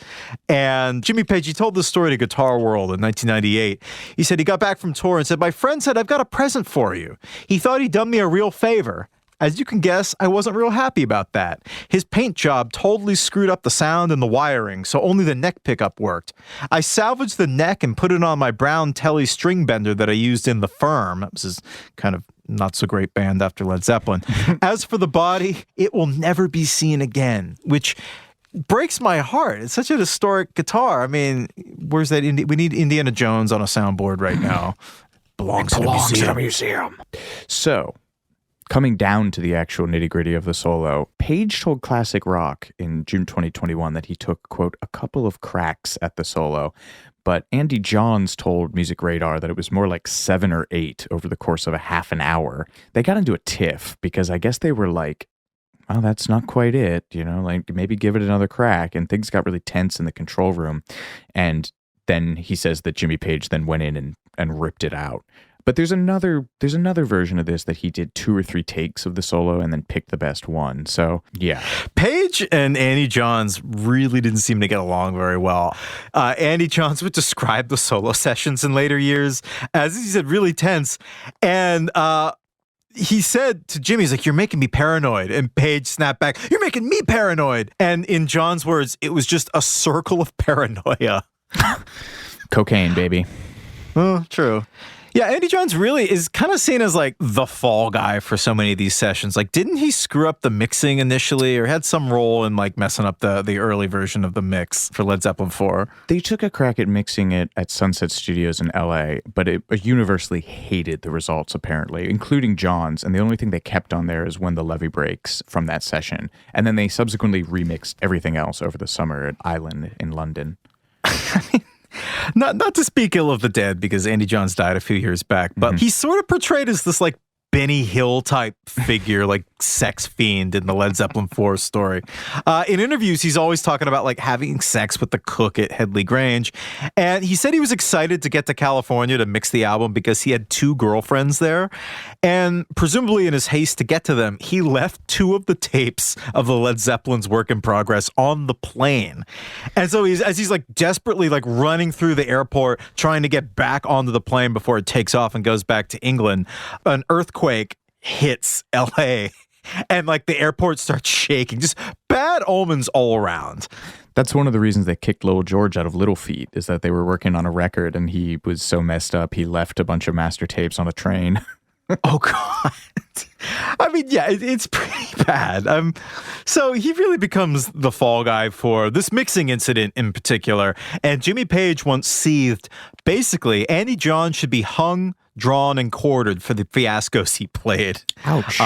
And Jimmy Page, he told this story to Guitar World in 1998. He said he got back from tour and said, "My friend said, I've got a present for you. He thought he'd done me a real favor. As you can guess, I wasn't real happy about that. His paint job totally screwed up the sound and the wiring, so only the neck pickup worked. I salvaged the neck and put it on my brown Telly string bender that I used in The Firm." This is kind of not so great band after Led Zeppelin. "As for the body, it will never be seen again," which breaks my heart. It's such an historic guitar. I mean, where's that? We need Indiana Jones on a soundboard right now. Belongs in a museum. So, coming down to the actual nitty-gritty of the solo, Page told Classic Rock in June 2021 that he took, quote, "a couple of cracks at the solo," but Andy Johns told Music Radar that it was more like 7 or 8 over the course of a half an hour. They got into a tiff because I guess they were like, "Well, that's not quite it, like maybe give it another crack," and things got really tense in the control room. And then he says that Jimmy Page then went in and ripped it out. But there's another version of this that he did 2 or 3 takes of the solo and then picked the best one. So, yeah. Page and Andy Johns really didn't seem to get along very well. Andy Johns would describe the solo sessions in later years as, he said, really tense. And he said to Jimmy, he's like, "You're making me paranoid." And Page snapped back, "You're making me paranoid." And in John's words, it was just a circle of paranoia. Cocaine, baby. Oh, true. Yeah, Andy Johns really is kind of seen as like the fall guy for so many of these sessions. Like, didn't he screw up the mixing initially or had some role in like messing up the early version of the mix for Led Zeppelin 4? They took a crack at mixing it at Sunset Studios in LA, but it universally hated the results apparently, including Johns. And the only thing they kept on there is When the Levee Breaks from that session. And then they subsequently remixed everything else over the summer at Island in London. Not to speak ill of the dead, because Andy Johns died a few years back, but he's sort of portrayed as this like Benny Hill type figure, like sex fiend in the Led Zeppelin 4 story. In interviews, he's always talking about like having sex with the cook at Headley Grange. And he said he was excited to get to California to mix the album because he had 2 girlfriends there. And presumably in his haste to get to them, he left 2 of the tapes of the Led Zeppelin's work in progress on the plane. And so as he's like desperately like running through the airport, trying to get back onto the plane before it takes off and goes back to England, an earthquake hits LA and like the airport starts shaking. Just bad omens all around. That's one of the reasons they kicked Lowell George out of Little Feat, is that they were working on a record and he was so messed up he left a bunch of master tapes on a train. Oh God. I mean, yeah, it's pretty bad. So he really becomes the fall guy for this mixing incident in particular. And Jimmy Page once seethed, basically, Andy Johns should be hung, drawn, and quartered for the fiascos he played. Ouch.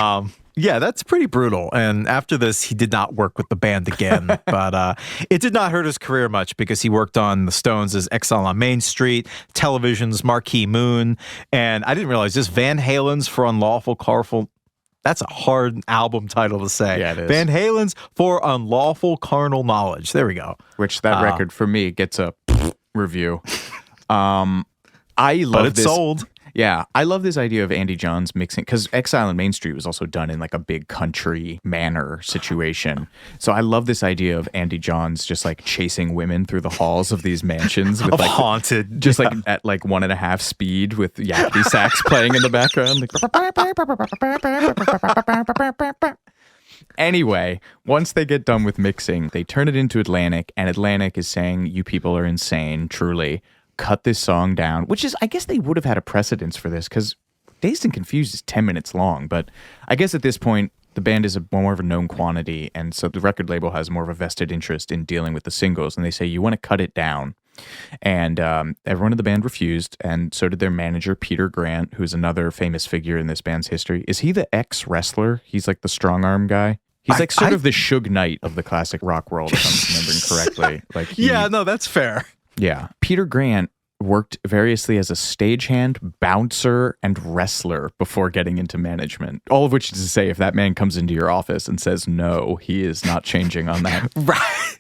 Yeah, that's pretty brutal. And after this, he did not work with the band again. But it did not hurt his career much because he worked on the Stones' Exile on Main Street, Television's Marquee Moon, and I didn't realize this, Van Halen's For Unlawful Carnal. That's a hard album title to say. Yeah, it is. Van Halen's For Unlawful Carnal Knowledge. There we go. Which that record for me gets a review. I love but it's this. sold. Yeah, I love this idea of Andy Johns mixing, because Exile on Main Street was also done in like a big country manor situation. So I love this idea of Andy Johns just like chasing women through the halls of these mansions with like haunted, just like at like 1.5 speed with yappy sax playing in the background. Like, anyway, once they get done with mixing, they turn it into Atlantic, and Atlantic is saying, "You people are insane, truly. Cut this song down," which is, I guess they would have had a precedence for this because Dazed and Confused is 10 minutes long. But I guess at this point, the band is more of a known quantity. And so the record label has more of a vested interest in dealing with the singles. And they say, "You want to cut it down." And everyone in the band refused. And so did their manager, Peter Grant, who's another famous figure in this band's history. Is he the ex-wrestler? He's like the strong arm guy. He's like sort of the Suge Knight of the classic rock world, if I'm remembering correctly. Like yeah, no, that's fair. Yeah. Peter Grant worked variously as a stagehand, bouncer, and wrestler before getting into management. All of which is to say, if that man comes into your office and says no, he is not changing on that. Right.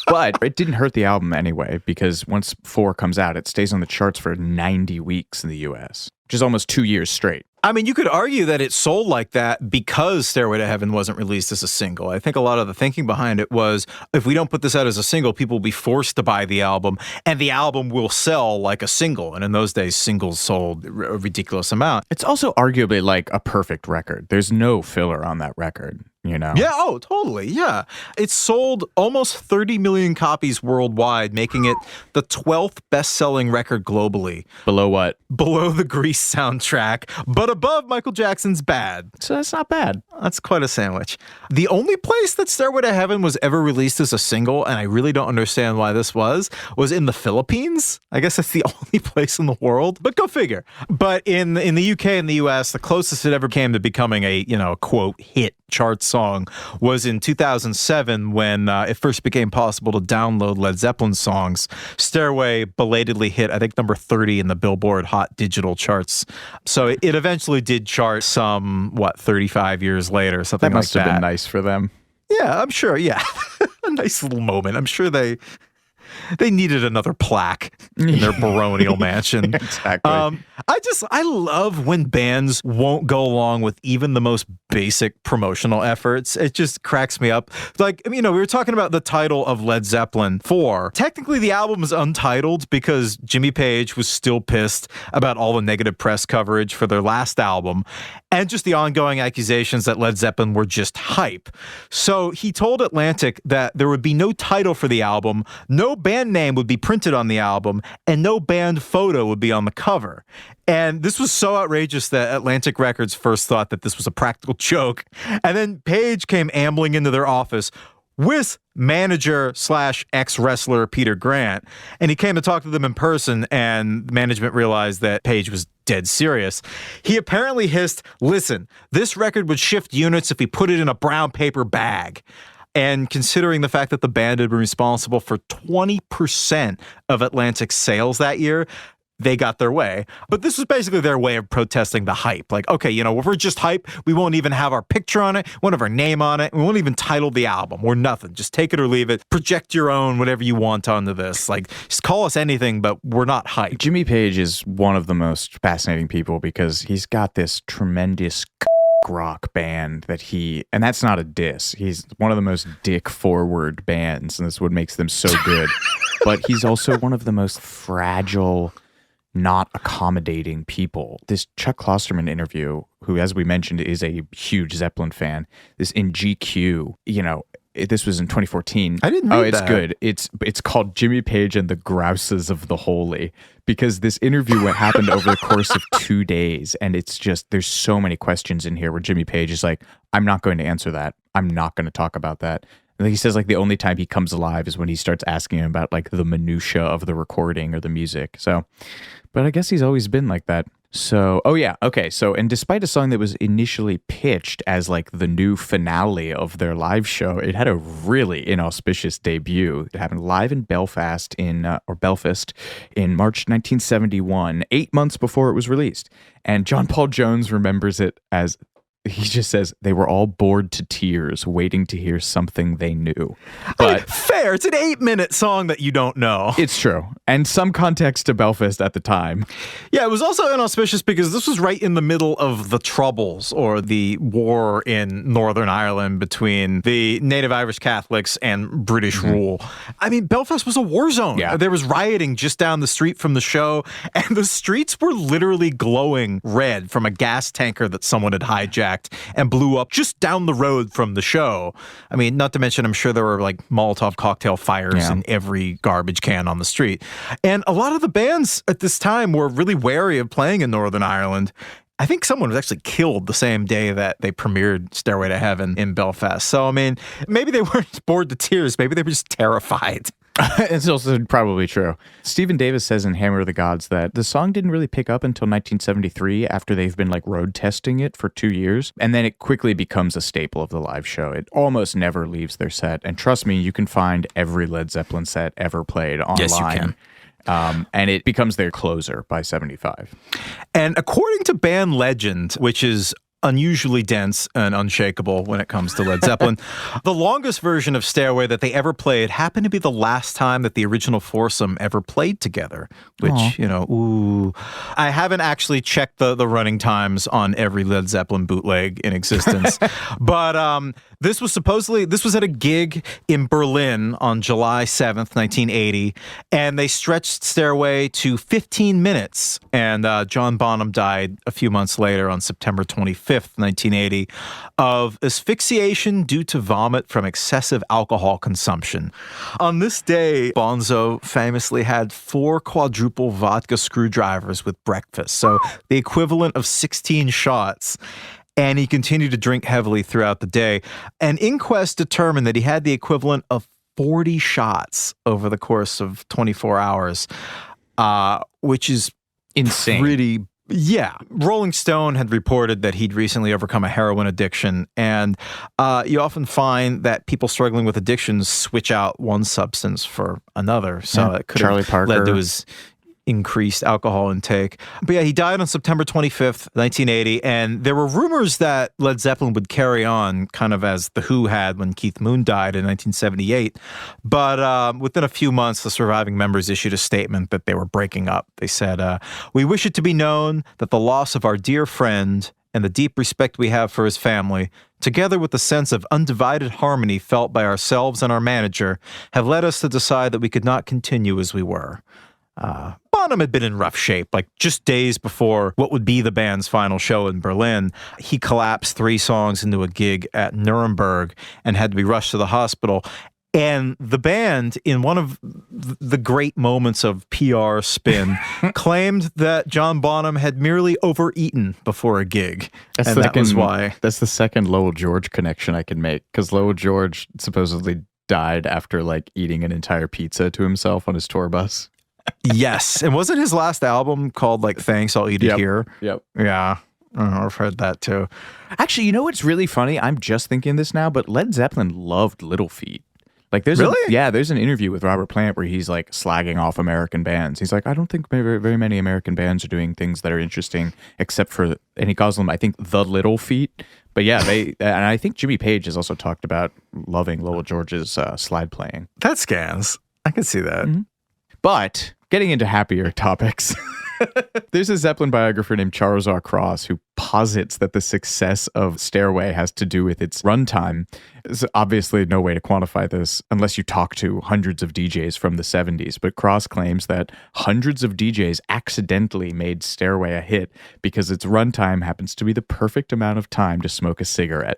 But it didn't hurt the album anyway, because once 4 comes out, it stays on the charts for 90 weeks in the US, which is almost 2 years straight. I mean, you could argue that it sold like that because Stairway to Heaven wasn't released as a single. I think a lot of the thinking behind it was, if we don't put this out as a single, people will be forced to buy the album, and the album will sell like a single. And in those days, singles sold a ridiculous amount. It's also arguably like a perfect record. There's no filler on that record, you know? Yeah, oh, totally, yeah. It sold almost 30 million copies worldwide, making it the 12th best-selling record globally. Below what? Below the Grease soundtrack, but above Michael Jackson's Bad. So that's not bad. That's quite a sandwich. The only place that Stairway to Heaven was ever released as a single, and I really don't understand why this was in the Philippines. I guess that's the only place in the world, but go figure. But in the UK and the US, the closest it ever came to becoming a, quote, hit chart song was in 2007 when it first became possible to download Led Zeppelin songs. Stairway belatedly hit, I think, number 30 in the Billboard Hot Digital charts. So it eventually did chart some, 35 years later, something like that. That must have been nice for them. Yeah, I'm sure, yeah. A nice little moment. I'm sure they needed another plaque in their baronial mansion. Exactly. I love when bands won't go along with even the most basic promotional efforts. It just cracks me up. Like, we were talking about the title of Led Zeppelin 4. Technically, the album is untitled because Jimmy Page was still pissed about all the negative press coverage for their last album and just the ongoing accusations that Led Zeppelin were just hype. So he told Atlantic that there would be no title for the album, no band name would be printed on the album, and no band photo would be on the cover. And this was so outrageous that Atlantic Records first thought that this was a practical joke. And then Page came ambling into their office with manager / ex-wrestler Peter Grant. And he came to talk to them in person, and management realized that Page was dead serious. He apparently hissed, "Listen, this record would shift units if we put it in a brown paper bag." And considering the fact that the band had been responsible for 20% of Atlantic's sales that year, they got their way. But this was basically their way of protesting the hype. Like, okay, if we're just hype, we won't even have our picture on it, won't have our name on it, we won't even title the album. We're nothing. Just take it or leave it. Project your own, whatever you want onto this. Like, just call us anything, but we're not hype. Jimmy Page is one of the most fascinating people because he's got this tremendous rock band and that's not a diss. He's one of the most dick forward bands, and that's what makes them so good. But he's also one of the most fragile, not accommodating people. This Chuck Klosterman interview, who, as we mentioned, is a huge Zeppelin fan, this in GQ, this was in 2014. I didn't know it's that. Good. It's called Jimmy Page and the Grouses of the Holy, because this interview happened over the course of 2 days, and it's just, there's so many questions in here where Jimmy Page is like, I'm not going to answer that. I'm not going to talk about that. And he says like the only time he comes alive is when he starts asking him about like the minutia of the recording or the music. So, but I guess he's always been like that. So, and despite a song that was initially pitched as like the new finale of their live show, it had a really inauspicious debut. It happened live in Belfast in March 1971, 8 months before it was released. And John Paul Jones remembers it as, he just says, they were all bored to tears waiting to hear something they knew. But fair. It's an 8-minute song that you don't know. It's true. And some context to Belfast at the time. Yeah, it was also inauspicious because this was right in the middle of the Troubles, or the war in Northern Ireland between the native Irish Catholics and British rule. I mean, Belfast was a war zone. Yeah. There was rioting just down the street from the show, and the streets were literally glowing red from a gas tanker that someone had hijacked and blew up just down the road from the show. I mean, not to mention, I'm sure there were like Molotov cocktail fires in every garbage can on the street. And a lot of the bands at this time were really wary of playing in Northern Ireland. I think someone was actually killed the same day that they premiered Stairway to Heaven in Belfast. So, I mean, maybe they weren't bored to tears. Maybe they were just terrified. It's also probably true. Stephen Davis says in Hammer of the Gods that the song didn't really pick up until 1973 after they've been like road testing it for 2 years. And then it quickly becomes a staple of the live show. It almost never leaves their set. And trust me, you can find every Led Zeppelin set ever played online. Yes, you can. And it becomes their closer by 75. And according to band legend, which is unusually dense and unshakable when it comes to Led Zeppelin, the longest version of Stairway that they ever played happened to be the last time that the original foursome ever played together, which, ooh. I haven't actually checked the running times on every Led Zeppelin bootleg in existence, but this was at a gig in Berlin on July 7th, 1980, and they stretched Stairway to 15 minutes, and John Bonham died a few months later on September 25th, 1980, of asphyxiation due to vomit from excessive alcohol consumption. On this day, Bonzo famously had 4 quadruple vodka screwdrivers with breakfast, so the equivalent of 16 shots. And he continued to drink heavily throughout the day. An inquest determined that he had the equivalent of 40 shots over the course of 24 hours, which is insane. Pretty. Yeah. Rolling Stone had reported that he'd recently overcome a heroin addiction. And you often find that people struggling with addictions switch out one substance for another. So it could have led to his increased alcohol intake. But yeah, he died on September 25th, 1980. And there were rumors that Led Zeppelin would carry on kind of as The Who had when Keith Moon died in 1978. But within a few months, the surviving members issued a statement that they were breaking up. They said, "We wish it to be known that the loss of our dear friend and the deep respect we have for his family, together with the sense of undivided harmony felt by ourselves and our manager, have led us to decide that we could not continue as we were." Bonham had been in rough shape, like just days before what would be the band's final show in Berlin. He collapsed 3 songs into a gig at Nuremberg and had to be rushed to the hospital. And the band, in one of the great moments of PR spin, claimed that John Bonham had merely overeaten before a gig. That was why. That's the second Lowell George connection I can make, because Lowell George supposedly died after eating an entire pizza to himself on his tour bus. Yes. And wasn't his last album called Thanks, I'll Eat It Here? Yep. Yeah. I've heard that too. Actually, you know what's really funny? I'm just thinking this now, but Led Zeppelin loved Little Feat. There's there's an interview with Robert Plant where he's slagging off American bands. He's like, I don't think very, very many American bands are doing things that are interesting except for, and he calls them, I think, the Little Feat. But yeah, and I think Jimmy Page has also talked about loving Lowell George's slide playing. That scans. I can see that. Mm-hmm. But getting into happier topics, there's a Zeppelin biographer named Charles R. Cross who posits that the success of Stairway has to do with its runtime. There's obviously no way to quantify this unless you talk to hundreds of DJs from the 70s, but Cross claims that hundreds of DJs accidentally made Stairway a hit because its runtime happens to be the perfect amount of time to smoke a cigarette.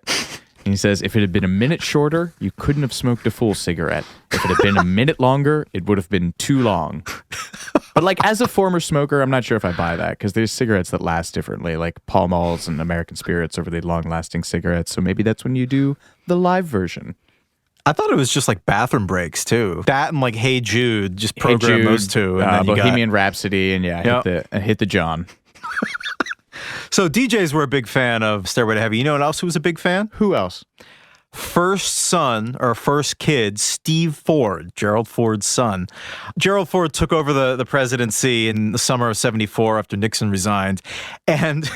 And he says, if it had been a minute shorter, you couldn't have smoked a full cigarette. If it had been a minute longer, it would have been too long. But as a former smoker, I'm not sure if I buy that, because there's cigarettes that last differently, like Pall Malls and American Spirits are really long-lasting cigarettes. So maybe that's when you do the live version. I thought it was just bathroom breaks too. That and Hey Jude, just program those two. And then Bohemian Rhapsody and hit the John. So DJs were a big fan of Stairway to Heaven. You know what else who was a big fan? Who else? First son, or first kid, Steve Ford, Gerald Ford's son. Gerald Ford took over the presidency in the summer of 74 after Nixon resigned. And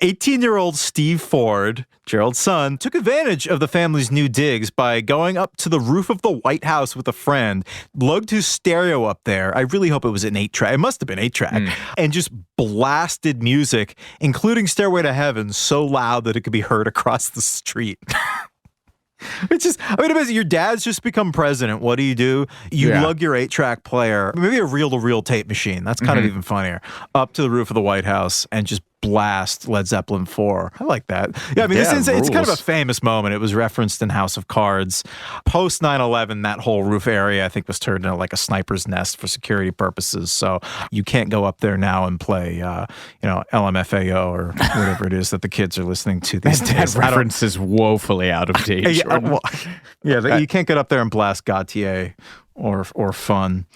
18-year-old Steve Ford, Gerald's son, took advantage of the family's new digs by going up to the roof of the White House with a friend, lugged his stereo up there. I really hope it was an 8-track. It must have been 8-track. And just blasted music, including Stairway to Heaven, so loud that it could be heard across the street. It's just, imagine your dad's just become president. What do? You lug your 8-track player, maybe a reel-to-reel tape machine. That's kind of even funnier. Up to the roof of the White House and just blast Led Zeppelin 4. I like that. Yeah, it's kind of a famous moment. It was referenced in House of Cards. Post 9/11, that whole roof area, I think, was turned into a sniper's nest for security purposes. So you can't go up there now and play, LMFAO or whatever it is that the kids are listening to these days. That reference is woefully out of date. You can't get up there and blast Gautier or Fun.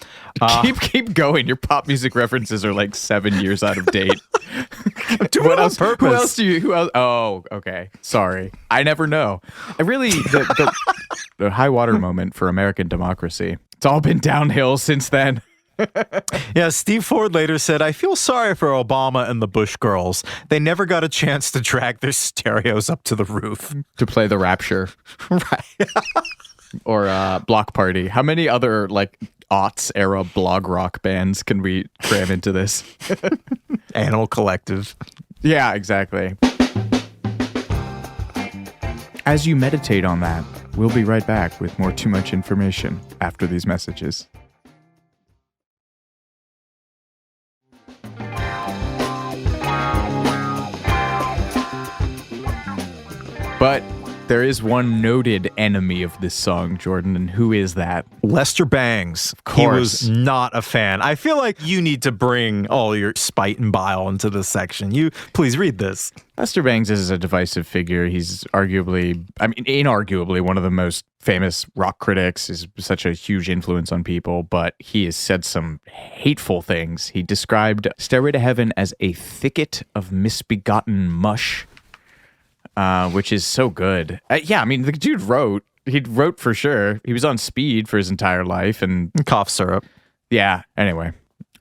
Keep going. Your pop music references are 7 years out of date. What else? Who else do you? Who else? Oh, okay. Sorry, I never know. I really the high water moment for American democracy. It's all been downhill since then. Yeah, Steve Ford later said, I feel sorry for Obama and the Bush girls. They never got a chance to drag their stereos up to the roof. To play the Rapture. Right. Or Block Party. How many other, like, aughts era blog rock bands can we cram into this? Animal Collective. Yeah, exactly. As you meditate on that, we'll be right back with more Too Much Information after these messages. But there is one noted enemy of this song, Jordan, and who is that? Lester Bangs. Of course. He was not a fan. I feel like you need to bring all your spite and bile into this section. You please read this. Lester Bangs is a divisive figure. He's inarguably one of the most famous rock critics, is such a huge influence on people, but he has said some hateful things. He described Stairway to Heaven as a thicket of misbegotten mush. Which is so good. The dude wrote. He wrote for sure. He was on speed for his entire life. And cough syrup. Yeah, anyway.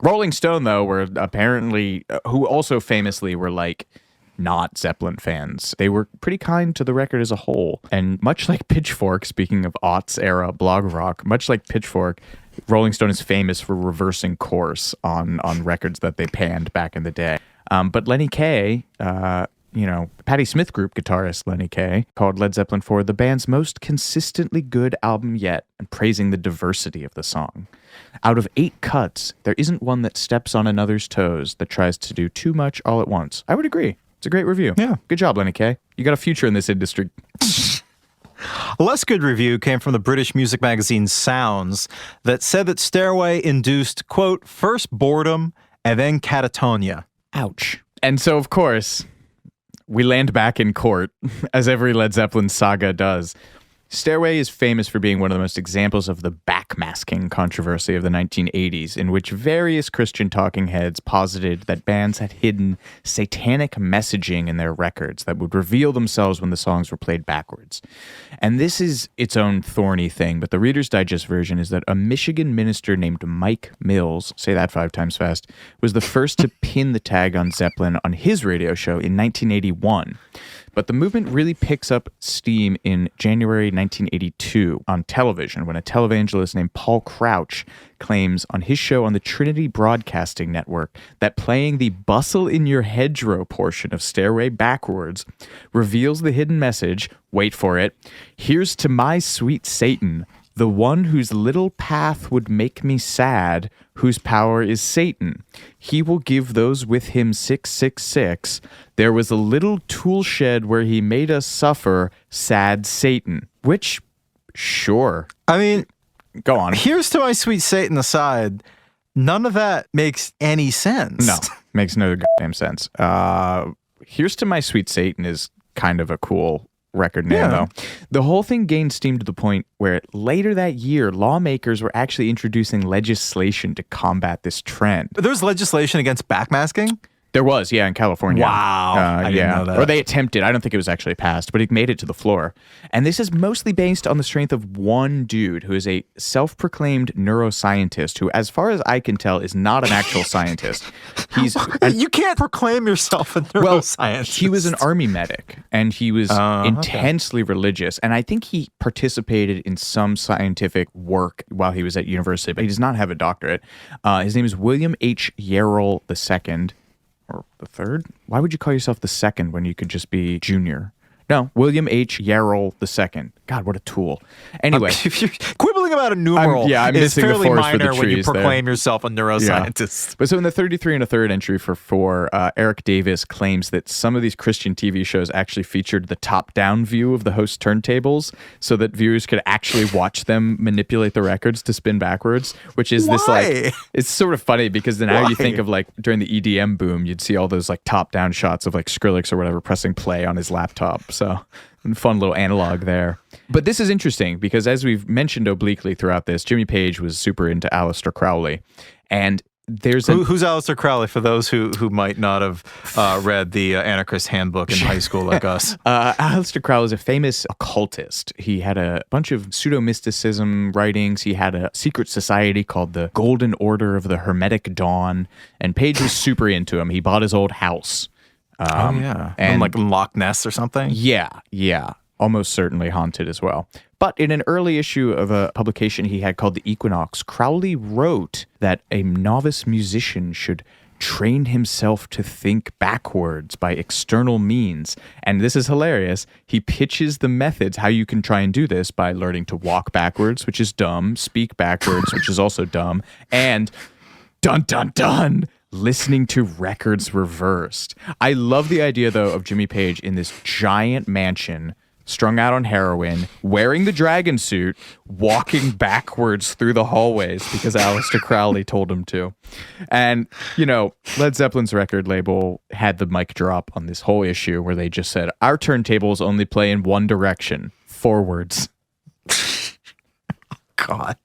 Rolling Stone, though, were apparently, who also famously were like not Zeppelin fans. They were pretty kind to the record as a whole. And much like Pitchfork, speaking of aughts era blog rock, much like Pitchfork, Rolling Stone is famous for reversing course on records that they panned back in the day. But Lenny Kaye, Patti Smith Group guitarist Lenny Kaye called Led Zeppelin 4 the band's most consistently good album yet, and praising the diversity of the song. Out of 8 cuts, there isn't one that steps on another's toes, that tries to do too much all at once. I would agree. It's a great review. Yeah. Good job, Lenny Kaye. You got a future in this industry. A less good review came from the British music magazine Sounds that said that Stairway induced, quote, first boredom and then catatonia. Ouch. And so, of course, we land back in court, as every Led Zeppelin saga does. Stairway is famous for being one of the most examples of the backmasking controversy of the 1980s, in which various Christian talking heads posited that bands had hidden satanic messaging in their records that would reveal themselves when the songs were played backwards. And this is its own thorny thing, but the Reader's Digest version is that a Michigan minister named Mike Mills, say that 5 times fast, was the first to pin the tag on Zeppelin on his radio show in 1981. But the movement really picks up steam in January 1982 on television when a televangelist named Paul Crouch claims on his show on the Trinity Broadcasting Network that playing the Bustle in Your Hedgerow portion of Stairway backwards reveals the hidden message, wait for it, here's to my sweet Satan, the one whose little path would make me sad, whose power is Satan. He will give those with him 666. There was a little tool shed where he made us suffer, sad Satan. Which, sure. I mean, go on. Here's to my sweet Satan aside. None of that makes any sense. No, makes no goddamn sense. Here's to my sweet Satan is kind of a cool record name, though. The whole thing gained steam to the point where later that year, lawmakers were actually introducing legislation to combat this trend. There's legislation against backmasking? There was, in California. Wow. I didn't know that. Or they attempted. I don't think it was actually passed, but it made it to the floor. And this is mostly based on the strength of one dude who is a self-proclaimed neuroscientist who, as far as I can tell, is not an actual scientist. You can't proclaim yourself a neuroscientist. Well, he was an army medic, and he was intensely religious. And I think he participated in some scientific work while he was at university, but he does not have a doctorate. His name is William H. Yarrell II. Or the third? Why would you call yourself the second when you could just be junior? No, William H. Yarrell II. God, what a tool. Anyway. If you're quibbling about a numeral, I'm is missing fairly the forest for the minor when you trees proclaim there. yourself a neuroscientist. Yeah. But so in the 33 and a third entry for 4, Eric Davis claims that some of these Christian TV shows actually featured the top-down view of the host turntables so that viewers could actually watch them manipulate the records to spin backwards, which is this like, it's sort of funny because now you think of like during the EDM boom, you'd see all those like top-down shots of like Skrillex or whatever pressing play on his laptop. So fun little analog there. But this is interesting because as we've mentioned obliquely throughout this, Jimmy Page was super into Aleister Crowley. And there's Who's Aleister Crowley for those who might not have read the Anarchist Handbook in high school like us? Aleister Crowley is a famous occultist. He had a bunch of pseudo-mysticism writings. He had a secret society called the Golden Order of the Hermetic Dawn, and Page was super into him. He bought his old house. And like Loch Ness or something? Yeah. Almost certainly haunted as well. But in an early issue of a publication he had called The Equinox, Crowley wrote that a novice musician should train himself to think backwards by external means. And this is hilarious. He pitches the methods, how you can try and do this by learning to walk backwards, which is dumb, speak backwards, which is also dumb, and dun dun dun, listening to records reversed. I love the idea, though, of Jimmy Page in this giant mansion, strung out on heroin, wearing the dragon suit, walking backwards through the hallways because Aleister Crowley told him to. And, Led Zeppelin's record label had the mic drop on this whole issue where they just said, our turntables only play in one direction, forwards. God.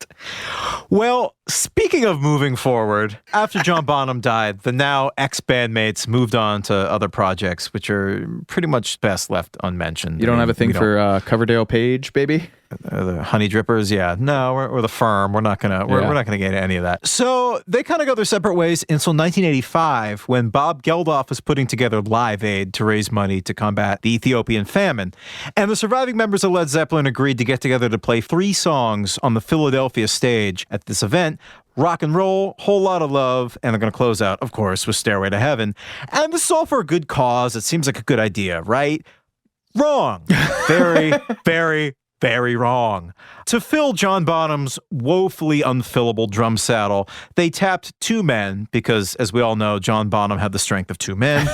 Well, speaking of moving forward, after John Bonham died, the now ex-bandmates moved on to other projects, which are pretty much best left unmentioned. You don't have a thing for Coverdale Page, baby? The Honey Drippers, yeah. No, we're the Firm. We're not gonna get into any of that. So they kind of go their separate ways until 1985, when Bob Geldof was putting together Live Aid to raise money to combat the Ethiopian famine, and the surviving members of Led Zeppelin agreed to get together to play 3 songs on the Philadelphia stage at this event. Rock and Roll, Whole Lot of Love, and they're going to close out, of course, with Stairway to Heaven. And this is all for a good cause. It seems like a good idea, right? Wrong. Very, very, very wrong. To fill John Bonham's woefully unfillable drum saddle, they tapped 2 men because, as we all know, John Bonham had the strength of 2 men.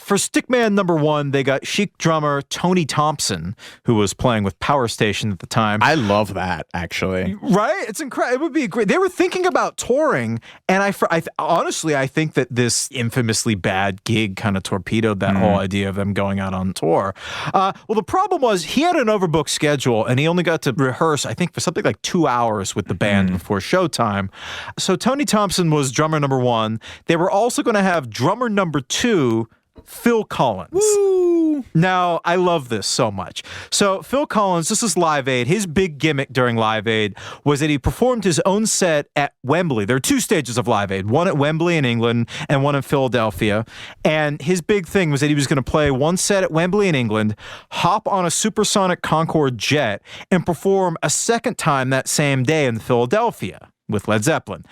For stickman number 1, they got chic drummer Tony Thompson, who was playing with Power Station at the time. I love that, actually. Right? It's incredible. It would be great. They were thinking about touring, and honestly, I think that this infamously bad gig kind of torpedoed that whole idea of them going out on tour. Well, the problem was he had an overbooked schedule, and he only got to rehearse, I think, for something like 2 hours with the band before showtime. So Tony Thompson was drummer number 1. They were also going to have drummer number 2, Phil Collins. Woo! Now, I love this so much. So Phil Collins, this is Live Aid. His big gimmick during Live Aid was that he performed his own set at Wembley. There are 2 stages of Live Aid, one at Wembley in England and one in Philadelphia. And his big thing was that he was going to play one set at Wembley in England, hop on a supersonic Concorde jet, and perform a second time that same day in Philadelphia with Led Zeppelin.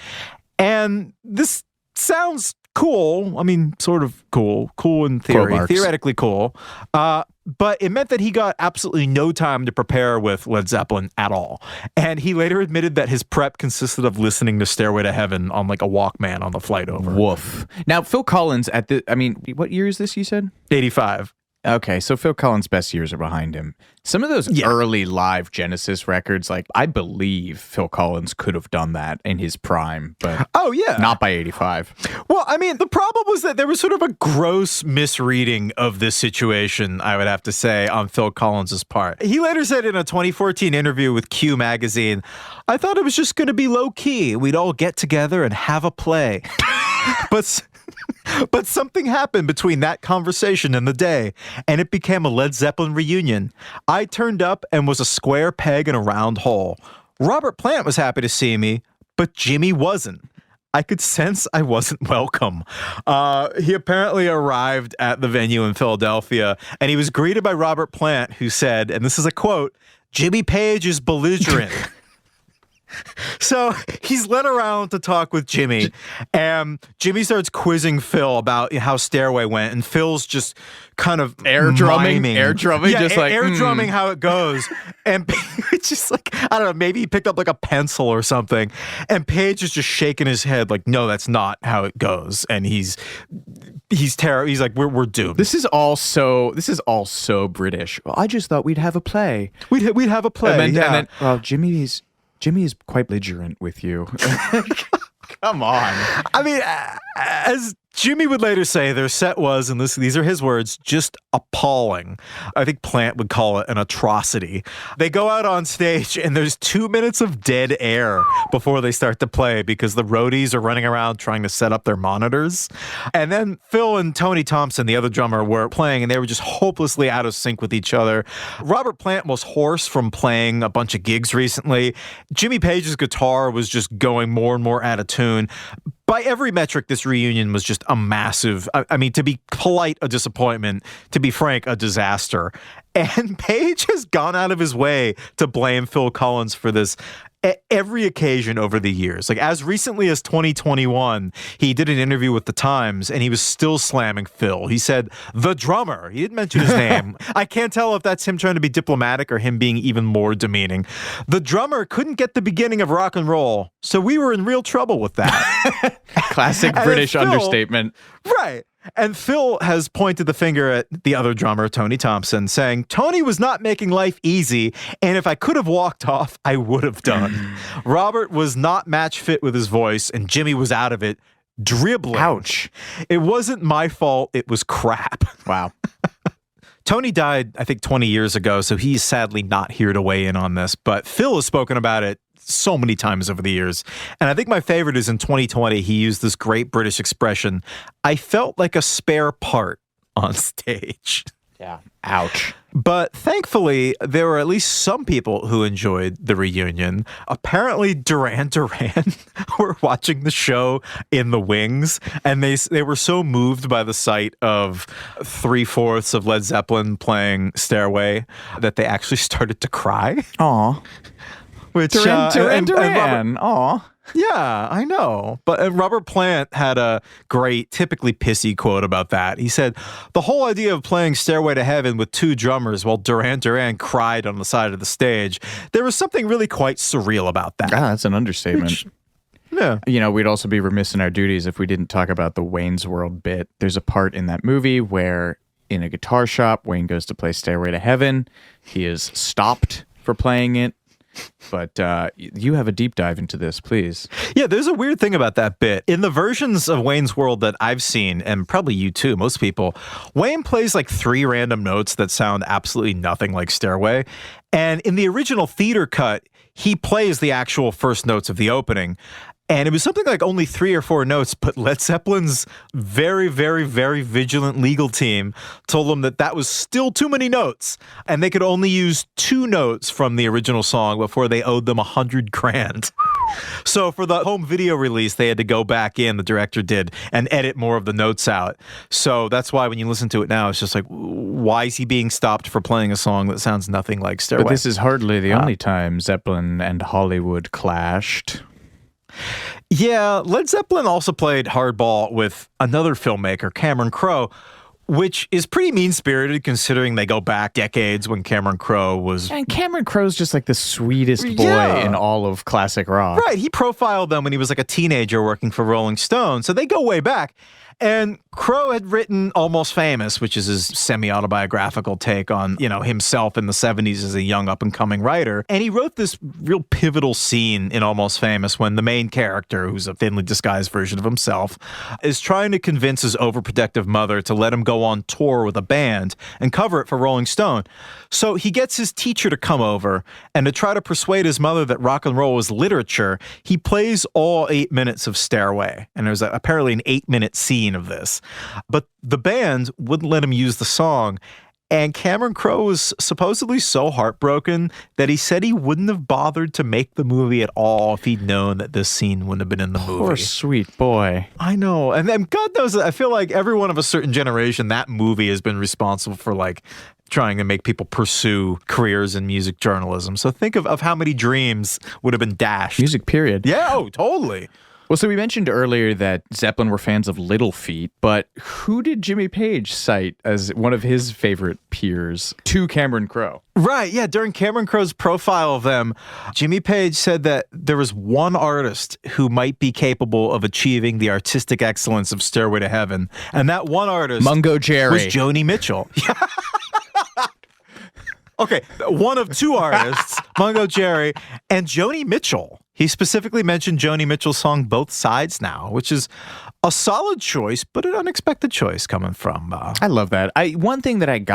And this sounds cool. I mean, sort of cool in theory, theoretically cool. But it meant that he got absolutely no time to prepare with Led Zeppelin at all. And he later admitted that his prep consisted of listening to Stairway to Heaven on like a Walkman on the flight over. Woof. Now, Phil Collins what year is this, you said? 85. Okay, so Phil Collins' best years are behind him. Some of those early live Genesis records, like, I believe Phil Collins could have done that in his prime, but not by 85. Well, I mean, the problem was that there was sort of a gross misreading of this situation, I would have to say, on Phil Collins' part. He later said in a 2014 interview with Q magazine, "I thought it was just going to be low-key. We'd all get together and have a play." But something happened between that conversation and the day, and it became a Led Zeppelin reunion. I turned up and was a square peg in a round hole. Robert Plant was happy to see me, but Jimmy wasn't. I could sense I wasn't welcome. He apparently arrived at the venue in Philadelphia, and he was greeted by Robert Plant, who said, and this is a quote, "Jimmy Page is belligerent." So he's led around to talk with Jimmy, and Jimmy starts quizzing Phil about how Stairway went, and Phil's just kind of air drumming, just like air drumming how it goes, and it's just like, I don't know, maybe he picked up like a pencil or something, and Page is just shaking his head like, no, that's not how it goes, and he's terrible. He's like, we're doomed. This is all so British. Well, I just thought we'd have a play. We'd have a play. And then, well, Jimmy is quite belligerent with you. Come on. I mean, as Jimmy would later say their set was, and these are his words, just appalling. I think Plant would call it an atrocity. They go out on stage and there's 2 minutes of dead air before they start to play because the roadies are running around trying to set up their monitors. And then Phil and Tony Thompson, the other drummer, were playing and they were just hopelessly out of sync with each other. Robert Plant was hoarse from playing a bunch of gigs recently. Jimmy Page's guitar was just going more and more out of tune. By every metric, this reunion was just a massive, I mean, to be polite, a disappointment. To be frank, a disaster. And Page has gone out of his way to blame Phil Collins for this at every occasion over the years. Like as recently as 2021, he did an interview with The Times and he was still slamming Phil. He said, the drummer. He didn't mention his name. I can't tell if that's him trying to be diplomatic or him being even more demeaning. The drummer couldn't get the beginning of rock and roll, so we were in real trouble with that. Classic British understatement. Right. And Phil has pointed the finger at the other drummer, Tony Thompson, saying, Tony was not making life easy, and if I could have walked off, I would have done. Robert was not match fit with his voice, and Jimmy was out of it, dribbling. Ouch. It wasn't my fault, it was crap. Wow. Tony died, I think, 20 years ago, so he's sadly not here to weigh in on this, but Phil has spoken about it so many times over the years. And I think my favorite is in 2020, he used this great British expression, I felt like a spare part on stage. Yeah. Ouch. But thankfully, there were at least some people who enjoyed the reunion. Apparently, Duran Duran were watching the show in the wings, and they were so moved by the sight of 3/4 of Led Zeppelin playing Stairway that they actually started to cry. Aw. Which Duran. Aw. Yeah, I know. But Robert Plant had a great, typically pissy quote about that. He said, the whole idea of playing Stairway to Heaven with two drummers while Duran Duran cried on the side of the stage, there was something really quite surreal about that. Ah, that's an understatement. Yeah. You know, we'd also be remiss in our duties if we didn't talk about the Wayne's World bit. There's a part in that movie where in a guitar shop, Wayne goes to play Stairway to Heaven. He is stopped for playing it. But you have a deep dive into this, please. Yeah, there's a weird thing about that bit. In the versions of Wayne's World that I've seen, and probably you too, most people, Wayne plays like 3 random notes that sound absolutely nothing like Stairway. And in the original theater cut, he plays the actual first notes of the opening. And it was something like only 3 or 4 notes, but Led Zeppelin's very, very, very vigilant legal team told them that that was still too many notes, and they could only use 2 notes from the original song before they owed them $100,000. So for the home video release, they had to go back in, the director did, and edit more of the notes out. So that's why when you listen to it now, it's just like, why is he being stopped for playing a song that sounds nothing like Stairway? But this is hardly the only time Zeppelin and Hollywood clashed. Yeah, Led Zeppelin also played hardball with another filmmaker, Cameron Crowe, which is pretty mean-spirited considering they go back decades when Cameron Crowe was... And Cameron Crowe's just like the sweetest boy in all of classic rock. Right, he profiled them when he was like a teenager working for Rolling Stone, so they go way back. And Crowe had written Almost Famous, which is his semi-autobiographical take on, you know, himself in the 70s as a young up-and-coming writer. And he wrote this real pivotal scene in Almost Famous when the main character, who's a thinly disguised version of himself, is trying to convince his overprotective mother to let him go on tour with a band and cover it for Rolling Stone. So he gets his teacher to come over, and to try to persuade his mother that rock and roll is literature, he plays all 8 minutes of Stairway. And there's apparently an 8-minute scene of this. But the band wouldn't let him use the song. And Cameron Crowe was supposedly so heartbroken that he said he wouldn't have bothered to make the movie at all if he'd known that this scene wouldn't have been in the movie. Poor sweet boy. I know. And then God knows, I feel like everyone of a certain generation, that movie has been responsible for like trying to make people pursue careers in music journalism. So think of how many dreams would have been dashed. Music, period. Yeah, oh, totally. Well, so we mentioned earlier that Zeppelin were fans of Little Feat, but who did Jimmy Page cite as one of his favorite peers to Cameron Crowe? Right, yeah. During Cameron Crowe's profile of them, Jimmy Page said that there was one artist who might be capable of achieving the artistic excellence of Stairway to Heaven, and that one artist Mungo Jerry was Joni Mitchell. Okay, one of 2 artists, Mungo Jerry and Joni Mitchell. He specifically mentioned Joni Mitchell's song Both Sides Now, which is a solid choice, but an unexpected choice coming from... I love that. One thing that I've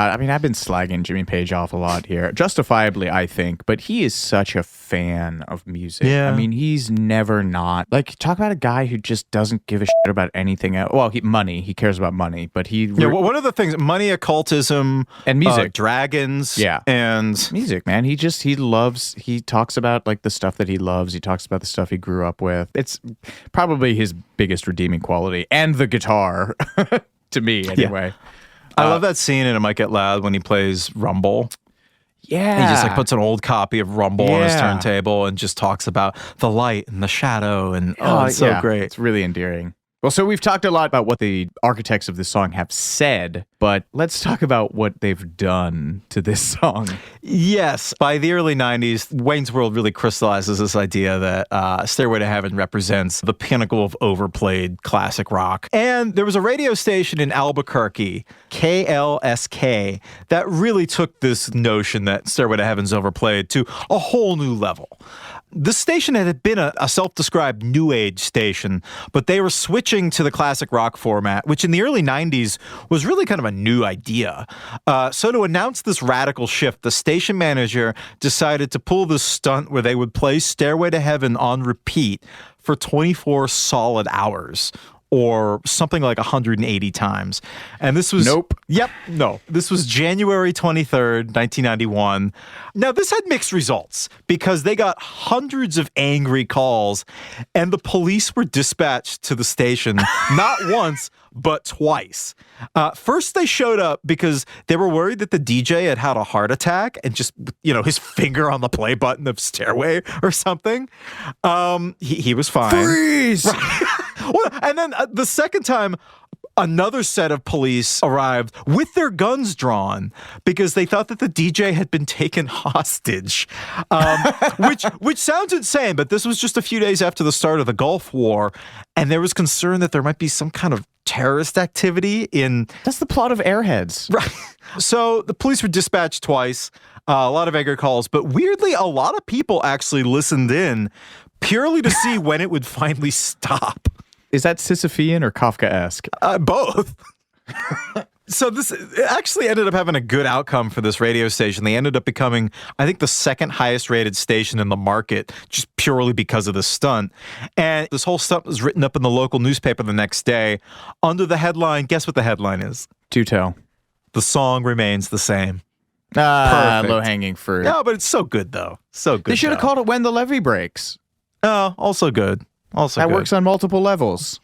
been slagging Jimmy Page off a lot here, justifiably, I think, but he is such a fan of music. Yeah. I mean, he's never not. Like, talk about a guy who just doesn't give a shit about anything else. Well, money. He cares about money, but he... Yeah, well, one of the things, money, occultism... And music. Dragons. Yeah. And... music, man. He talks about, like, the stuff that he loves. He talks about the stuff he grew up with. It's probably his biggest redeeming quality. And the guitar, to me, anyway. Yeah. I love that scene in It Might Get Loud when he plays Rumble. Yeah. He just like puts an old copy of Rumble on his turntable and just talks about the light and the shadow. And it's so great. It's really endearing. Well, so we've talked a lot about what the architects of this song have said, but let's talk about what they've done to this song. Yes. By the early 90s, Wayne's World really crystallizes this idea that Stairway to Heaven represents the pinnacle of overplayed classic rock. And there was a radio station in Albuquerque, KLSK, that really took this notion that Stairway to Heaven's overplayed to a whole new level. The station had been a self-described new age station, but they were switching to the classic rock format, which in the early 90s was really kind of a new idea. So to announce this radical shift, the station manager decided to pull this stunt where they would play Stairway to Heaven on repeat for 24 solid hours. Or something like 180 times. And this was... Nope. Yep. No. This was January 23rd, 1991. Now, this had mixed results because they got hundreds of angry calls and the police were dispatched to the station not once, but twice. First, they showed up because they were worried that the DJ had had a heart attack and just, his finger on the play button of Stairway or something. He was fine. Freeze! Right. Well, and then the second time, another set of police arrived with their guns drawn because they thought that the DJ had been taken hostage, which sounds insane, but this was just a few days after the start of the Gulf War, and there was concern that there might be some kind of terrorist activity in... That's the plot of Airheads. Right. So the police were dispatched twice, a lot of angry calls, but weirdly, a lot of people actually listened in purely to see when it would finally stop. Is that Sisyphean or Kafkaesque? Both. So this actually ended up having a good outcome for this radio station. They ended up becoming, I think, the second highest rated station in the market, just purely because of this stunt. And this whole stunt was written up in the local newspaper the next day under the headline. Guess what the headline is? Two-toe. The song remains the same. Low-hanging fruit. No, but it's so good, though. So good. They should have called it When the Levee Breaks. Oh, also good. That works on multiple levels.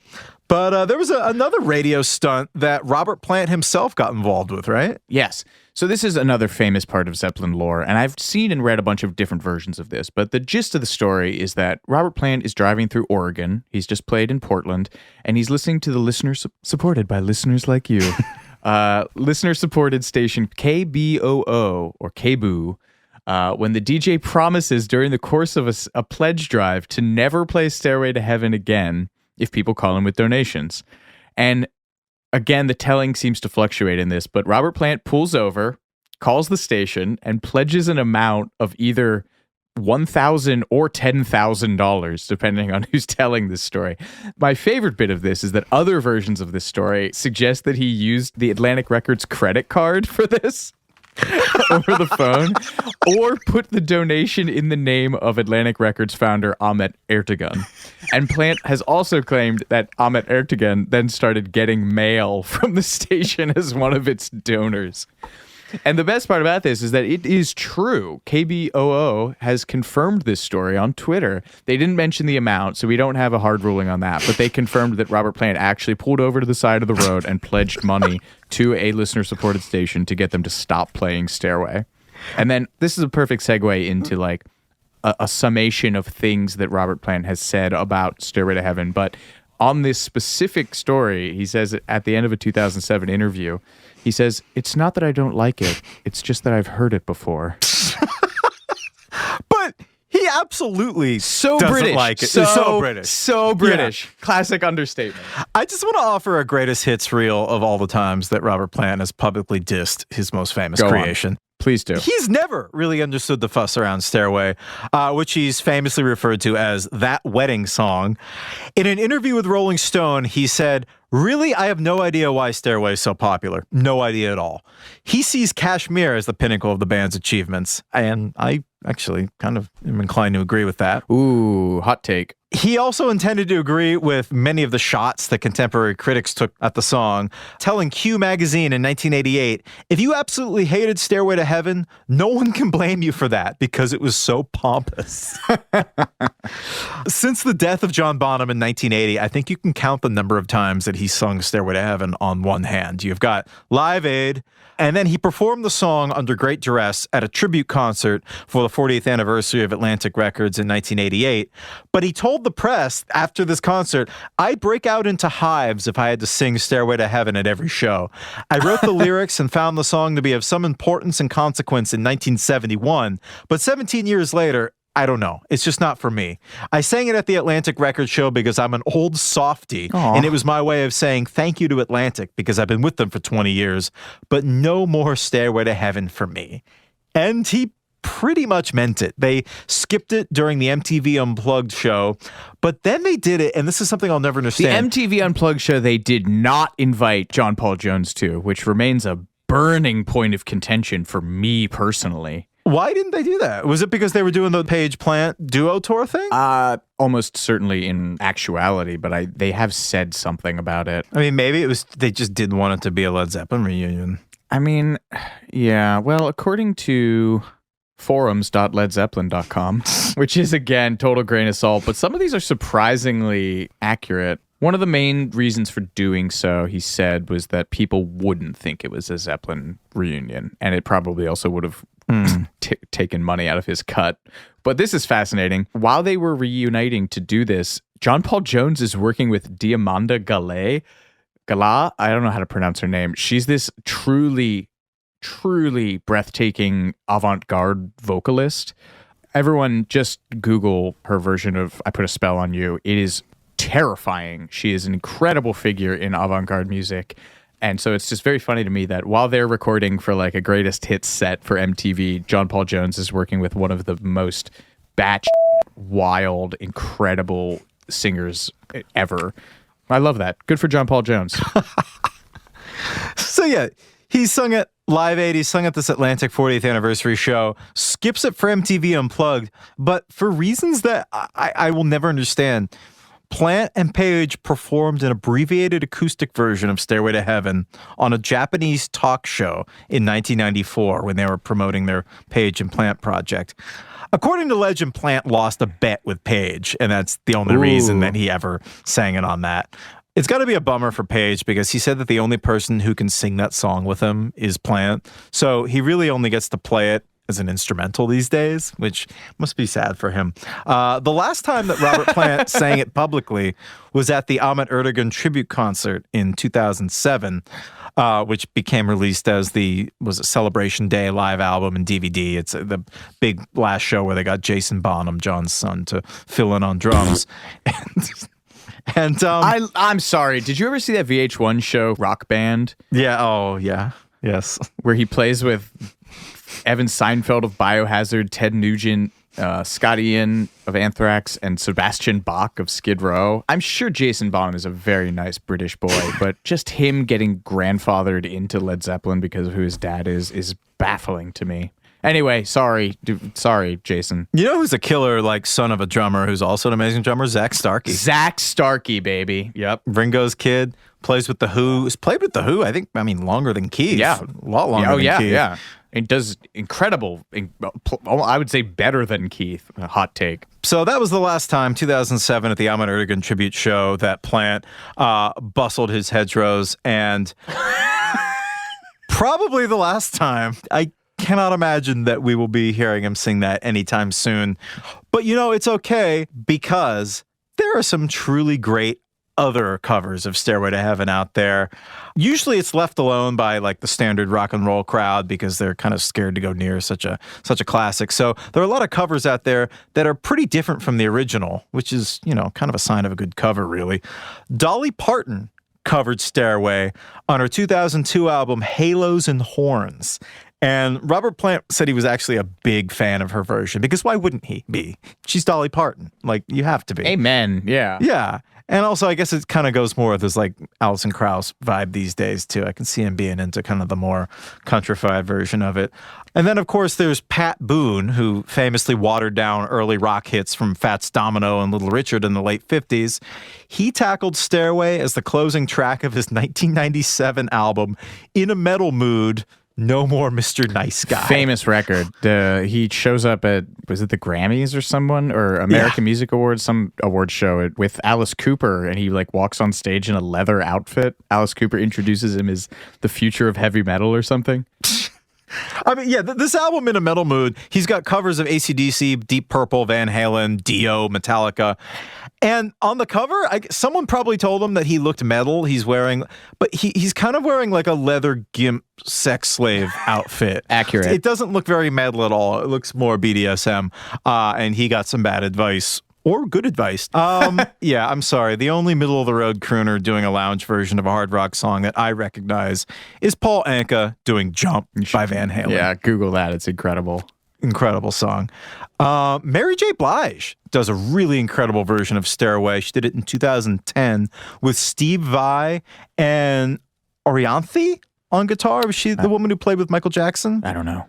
But there was another radio stunt that Robert Plant himself got involved with, right? Yes. So this is another famous part of Zeppelin lore, and I've seen and read a bunch of different versions of this, but the gist of the story is that Robert Plant is driving through Oregon. He's just played in Portland, and he's listening to the listeners supported by listeners like you. Listener-supported station KBOO, or KBOO, when the DJ promises during the course of a pledge drive to never play Stairway to Heaven again if people call him with donations. And again, the telling seems to fluctuate in this, but Robert Plant pulls over, calls the station, and pledges an amount of either $1,000 or $10,000, depending on who's telling this story. My favorite bit of this is that other versions of this story suggest that he used the Atlantic Records credit card for this. Over the phone, or put the donation in the name of Atlantic Records founder Ahmet Ertegun. And Plant has also claimed that Ahmet Ertegun then started getting mail from the station as one of its donors. And the best part about this is that it is true. KBOO has confirmed this story on Twitter. They didn't mention the amount, so we don't have a hard ruling on that. But they confirmed that Robert Plant actually pulled over to the side of the road and pledged money to a listener-supported station to get them to stop playing Stairway. And then this is a perfect segue into like a summation of things that Robert Plant has said about Stairway to Heaven. But on this specific story, he says at the end of a 2007 interview, he says, "It's not that I don't like it. It's just that I've heard it before." But he absolutely so doesn't British. like it. So British. So British. Yeah. Classic understatement. I just want to offer a greatest hits reel of all the times that Robert Plant has publicly dissed his most famous creation. Please do. He's never really understood the fuss around Stairway, which he's famously referred to as that wedding song. In an interview with Rolling Stone, he said, "Really, I have no idea why Stairway is so popular. No idea at all." He sees Kashmir as the pinnacle of the band's achievements, and I actually kind of am inclined to agree with that. Ooh, hot take. He also intended to agree with many of the shots that contemporary critics took at the song, telling Q magazine in 1988, "If you absolutely hated Stairway to Heaven, no one can blame you for that because it was so pompous." Since the death of John Bonham in 1980, I think you can count the number of times that he sung Stairway to Heaven on one hand. You've got Live Aid, and then he performed the song under great duress at a tribute concert for the 40th anniversary of Atlantic Records in 1988. But he told the press after this concert, "I'd break out into hives if I had to sing Stairway to Heaven at every show. I wrote the lyrics and found the song to be of some importance and consequence in 1971, but 17 years later, I don't know. It's just not for me. I sang it at the Atlantic Records show because I'm an old softy, and it was my way of saying thank you to Atlantic because I've been with them for 20 years, but no more Stairway to Heaven for me." And he pretty much meant it. They skipped it during the MTV Unplugged show, but then they did it, and this is something I'll never understand. The MTV Unplugged show they did not invite John Paul Jones to, which remains a burning point of contention for me personally. Why didn't they do that? Was it because they were doing the Page Plant duo tour thing? Almost certainly in actuality, but they have said something about it. I mean, maybe it was they just didn't want it to be a Led Zeppelin reunion. I mean, yeah. Well, according to forums.ledzeppelin.com, which is, again, total grain of salt, but some of these are surprisingly accurate. One of the main reasons for doing so, he said, was that people wouldn't think it was a Zeppelin reunion, and it probably also would have taken money out of his cut. But this is fascinating. While they were reuniting to do this, John Paul Jones is working with Diamanda Gala. I don't know how to pronounce her name. She's this truly breathtaking avant-garde vocalist. Everyone just Google her version of I Put a Spell on You. It is terrifying. She is an incredible figure in avant-garde music. And so it's just very funny to me that while they're recording for like a greatest hits set for MTV, John Paul Jones is working with one of the most wild, incredible singers ever. I love that. Good for John Paul Jones. So yeah, he sung at Live Aid, he sung at this Atlantic 40th anniversary show, skips it for MTV Unplugged, but for reasons that I will never understand, Plant and Page performed an abbreviated acoustic version of Stairway to Heaven on a Japanese talk show in 1994 when they were promoting their Page and Plant project. According to legend, Plant lost a bet with Page, and that's the only reason that he ever sang it on that. It's got to be a bummer for Page because he said that the only person who can sing that song with him is Plant. So he really only gets to play it as an instrumental these days, which must be sad for him. The last time that Robert Plant sang it publicly was at the Ahmet Ertegun tribute concert in 2007, which became released as was a Celebration Day live album and DVD. It's the big last show where they got Jason Bonham, John's son, to fill in on drums. I'm sorry. Did you ever see that VH1 show, Rock Band? Yeah. Oh, yeah. Yes. Where he plays with Evan Seinfeld of Biohazard, Ted Nugent, Scott Ian of Anthrax, and Sebastian Bach of Skid Row. I'm sure Jason Bonham is a very nice British boy, but just him getting grandfathered into Led Zeppelin because of who his dad is baffling to me. Anyway, sorry, Jason. You know who's a killer, like, son of a drummer who's also an amazing drummer? Zach Starkey. Zach Starkey, baby. Yep. Ringo's kid. Plays with The Who. He's played with The Who, longer than Keith. Yeah. A lot longer than Keith. Yeah. It does incredible, I would say better than Keith. A hot take. So that was the last time, 2007, at the Ahmet Ertegun tribute show, that Plant bustled his hedgerows, and probably the last time. I cannot imagine that we will be hearing him sing that anytime soon. But it's okay because there are some truly great other covers of Stairway to Heaven out there. Usually it's left alone by like the standard rock and roll crowd because they're kind of scared to go near such a classic. So there are a lot of covers out there that are pretty different from the original, which is, kind of a sign of a good cover, really. Dolly Parton covered Stairway on her 2002 album Halos and Horns. And Robert Plant said he was actually a big fan of her version, because why wouldn't he be? She's Dolly Parton. Like, you have to be. Amen. Yeah. Yeah. And also, I guess it kind of goes more with this like Alison Krauss vibe these days, too. I can see him being into kind of the more countrified version of it. And then, of course, there's Pat Boone, who famously watered down early rock hits from Fats Domino and Little Richard in the late 50s. He tackled Stairway as the closing track of his 1997 album, In a Metal Mood, No More Mr. Nice Guy. Famous record. He shows up at, was it the Grammys or someone, or American Music Awards, some award show with Alice Cooper, and he like walks on stage in a leather outfit. Alice Cooper introduces him as the future of heavy metal or something. I mean, yeah, this album, In a Metal Mood, he's got covers of AC/DC, Deep Purple, Van Halen, Dio, Metallica. And on the cover, someone probably told him that he looked metal. He's wearing, but he's kind of wearing like a leather gimp sex slave outfit. Accurate. It doesn't look very metal at all. It looks more BDSM. And he got some bad advice. Or good advice. Yeah, I'm sorry. The only middle-of-the-road crooner doing a lounge version of a hard rock song that I recognize is Paul Anka doing Jump by Van Halen. Yeah, Google that. It's incredible. Incredible song. Mary J. Blige does a really incredible version of Stairway. She did it in 2010 with Steve Vai and Orianthi on guitar. Was she the woman who played with Michael Jackson? I don't know.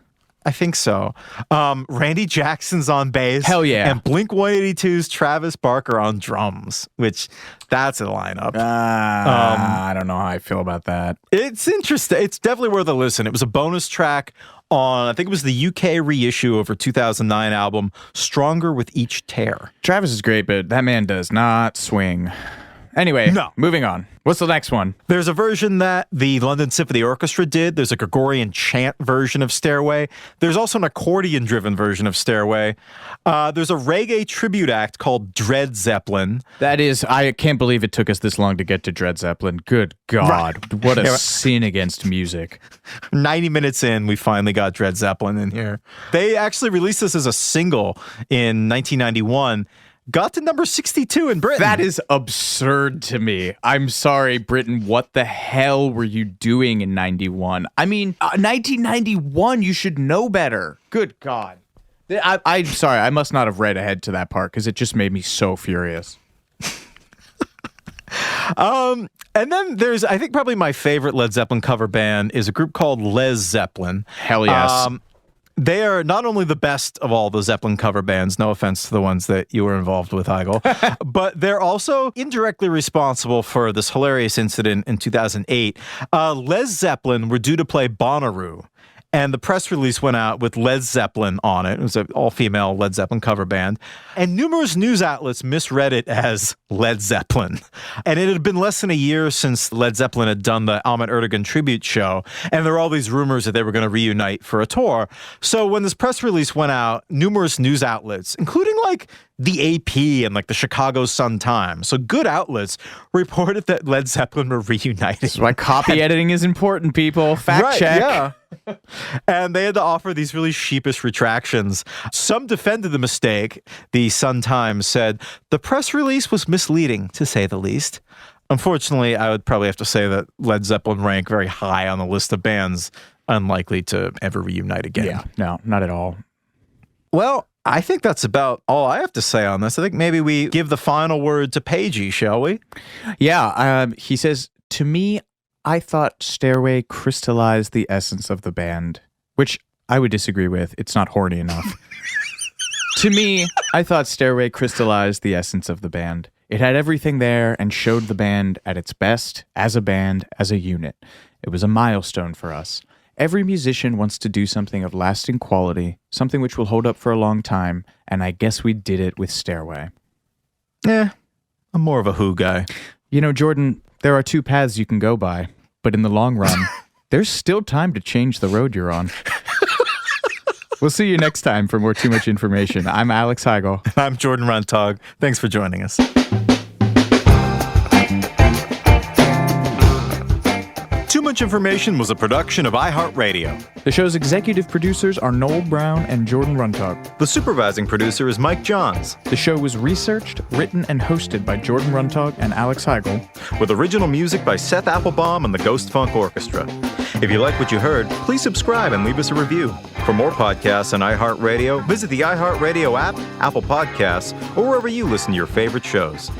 I think so. Randy Jackson's on bass. Hell yeah. And Blink-182's Travis Barker on drums, which that's a lineup. I don't know how I feel about that. It's interesting. It's definitely worth a listen. It was a bonus track on, I think it was the UK reissue of her 2009 album, Stronger with Each Tear. Travis is great, but that man does not swing. Anyway, moving on. What's the next one? There's a version that the London Symphony Orchestra did. There's a Gregorian chant version of Stairway. There's also an accordion-driven version of Stairway. There's a reggae tribute act called Dread Zeppelin. That is, I can't believe it took us this long to get to Dread Zeppelin. Good God. Right. What a sin against music. 90 minutes in, we finally got Dread Zeppelin in here. They actually released this as a single in 1991. Got to number 62 in Britain. That is absurd to me. I'm sorry, Britain. What the hell were you doing in 91? I mean, 1991, you should know better. Good God. I'm sorry. I must not have read ahead to that part because it just made me so furious. And then there's, I think probably my favorite Led Zeppelin cover band is a group called Les Zeppelin. Hell yes. They are not only the best of all the Zeppelin cover bands, no offense to the ones that you were involved with, Heigl, but they're also indirectly responsible for this hilarious incident in 2008. Les Zeppelin were due to play Bonnaroo, and the press release went out with Led Zeppelin on it. It was an all-female Led Zeppelin cover band. And numerous news outlets misread it as Led Zeppelin. And it had been less than a year since Led Zeppelin had done the Ahmet Ertegun tribute show. And there were all these rumors that they were going to reunite for a tour. So when this press release went out, numerous news outlets, including like the AP and like the Chicago Sun-Times, so good outlets, reported that Led Zeppelin were reuniting. That's why copy editing is important, people. Fact check. Yeah. And they had to offer these really sheepish retractions. Some defended the mistake. The Sun-Times said, the press release was misleading, to say the least. Unfortunately, I would probably have to say that Led Zeppelin rank very high on the list of bands unlikely to ever reunite again. Yeah, no, not at all. Well, I think that's about all I have to say on this. I think maybe we give the final word to Pagey, shall we? Yeah, he says, to me, I thought Stairway crystallized the essence of the band, which I would disagree with. It's not horny enough. To me, I thought Stairway crystallized the essence of the band. It had everything there and showed the band at its best, as a band, as a unit. It was a milestone for us. Every musician wants to do something of lasting quality, something which will hold up for a long time, and I guess we did it with Stairway. Yeah, I'm more of a Who guy. You know, Jordan, there are two paths you can go by, but in the long run, there's still time to change the road you're on. We'll see you next time for more Too Much Information. I'm Alex Heigl. I'm Jordan Runtagh. Thanks for joining us. Too Much Information was a production of iHeartRadio. The show's executive producers are Noel Brown and Jordan Runtagh. The supervising producer is Mike Johns. The show was researched, written, and hosted by Jordan Runtagh and Alex Heigl, with original music by Seth Applebaum and the Ghost Funk Orchestra. If you like what you heard, please subscribe and leave us a review. For more podcasts on iHeartRadio, visit the iHeartRadio app, Apple Podcasts, or wherever you listen to your favorite shows.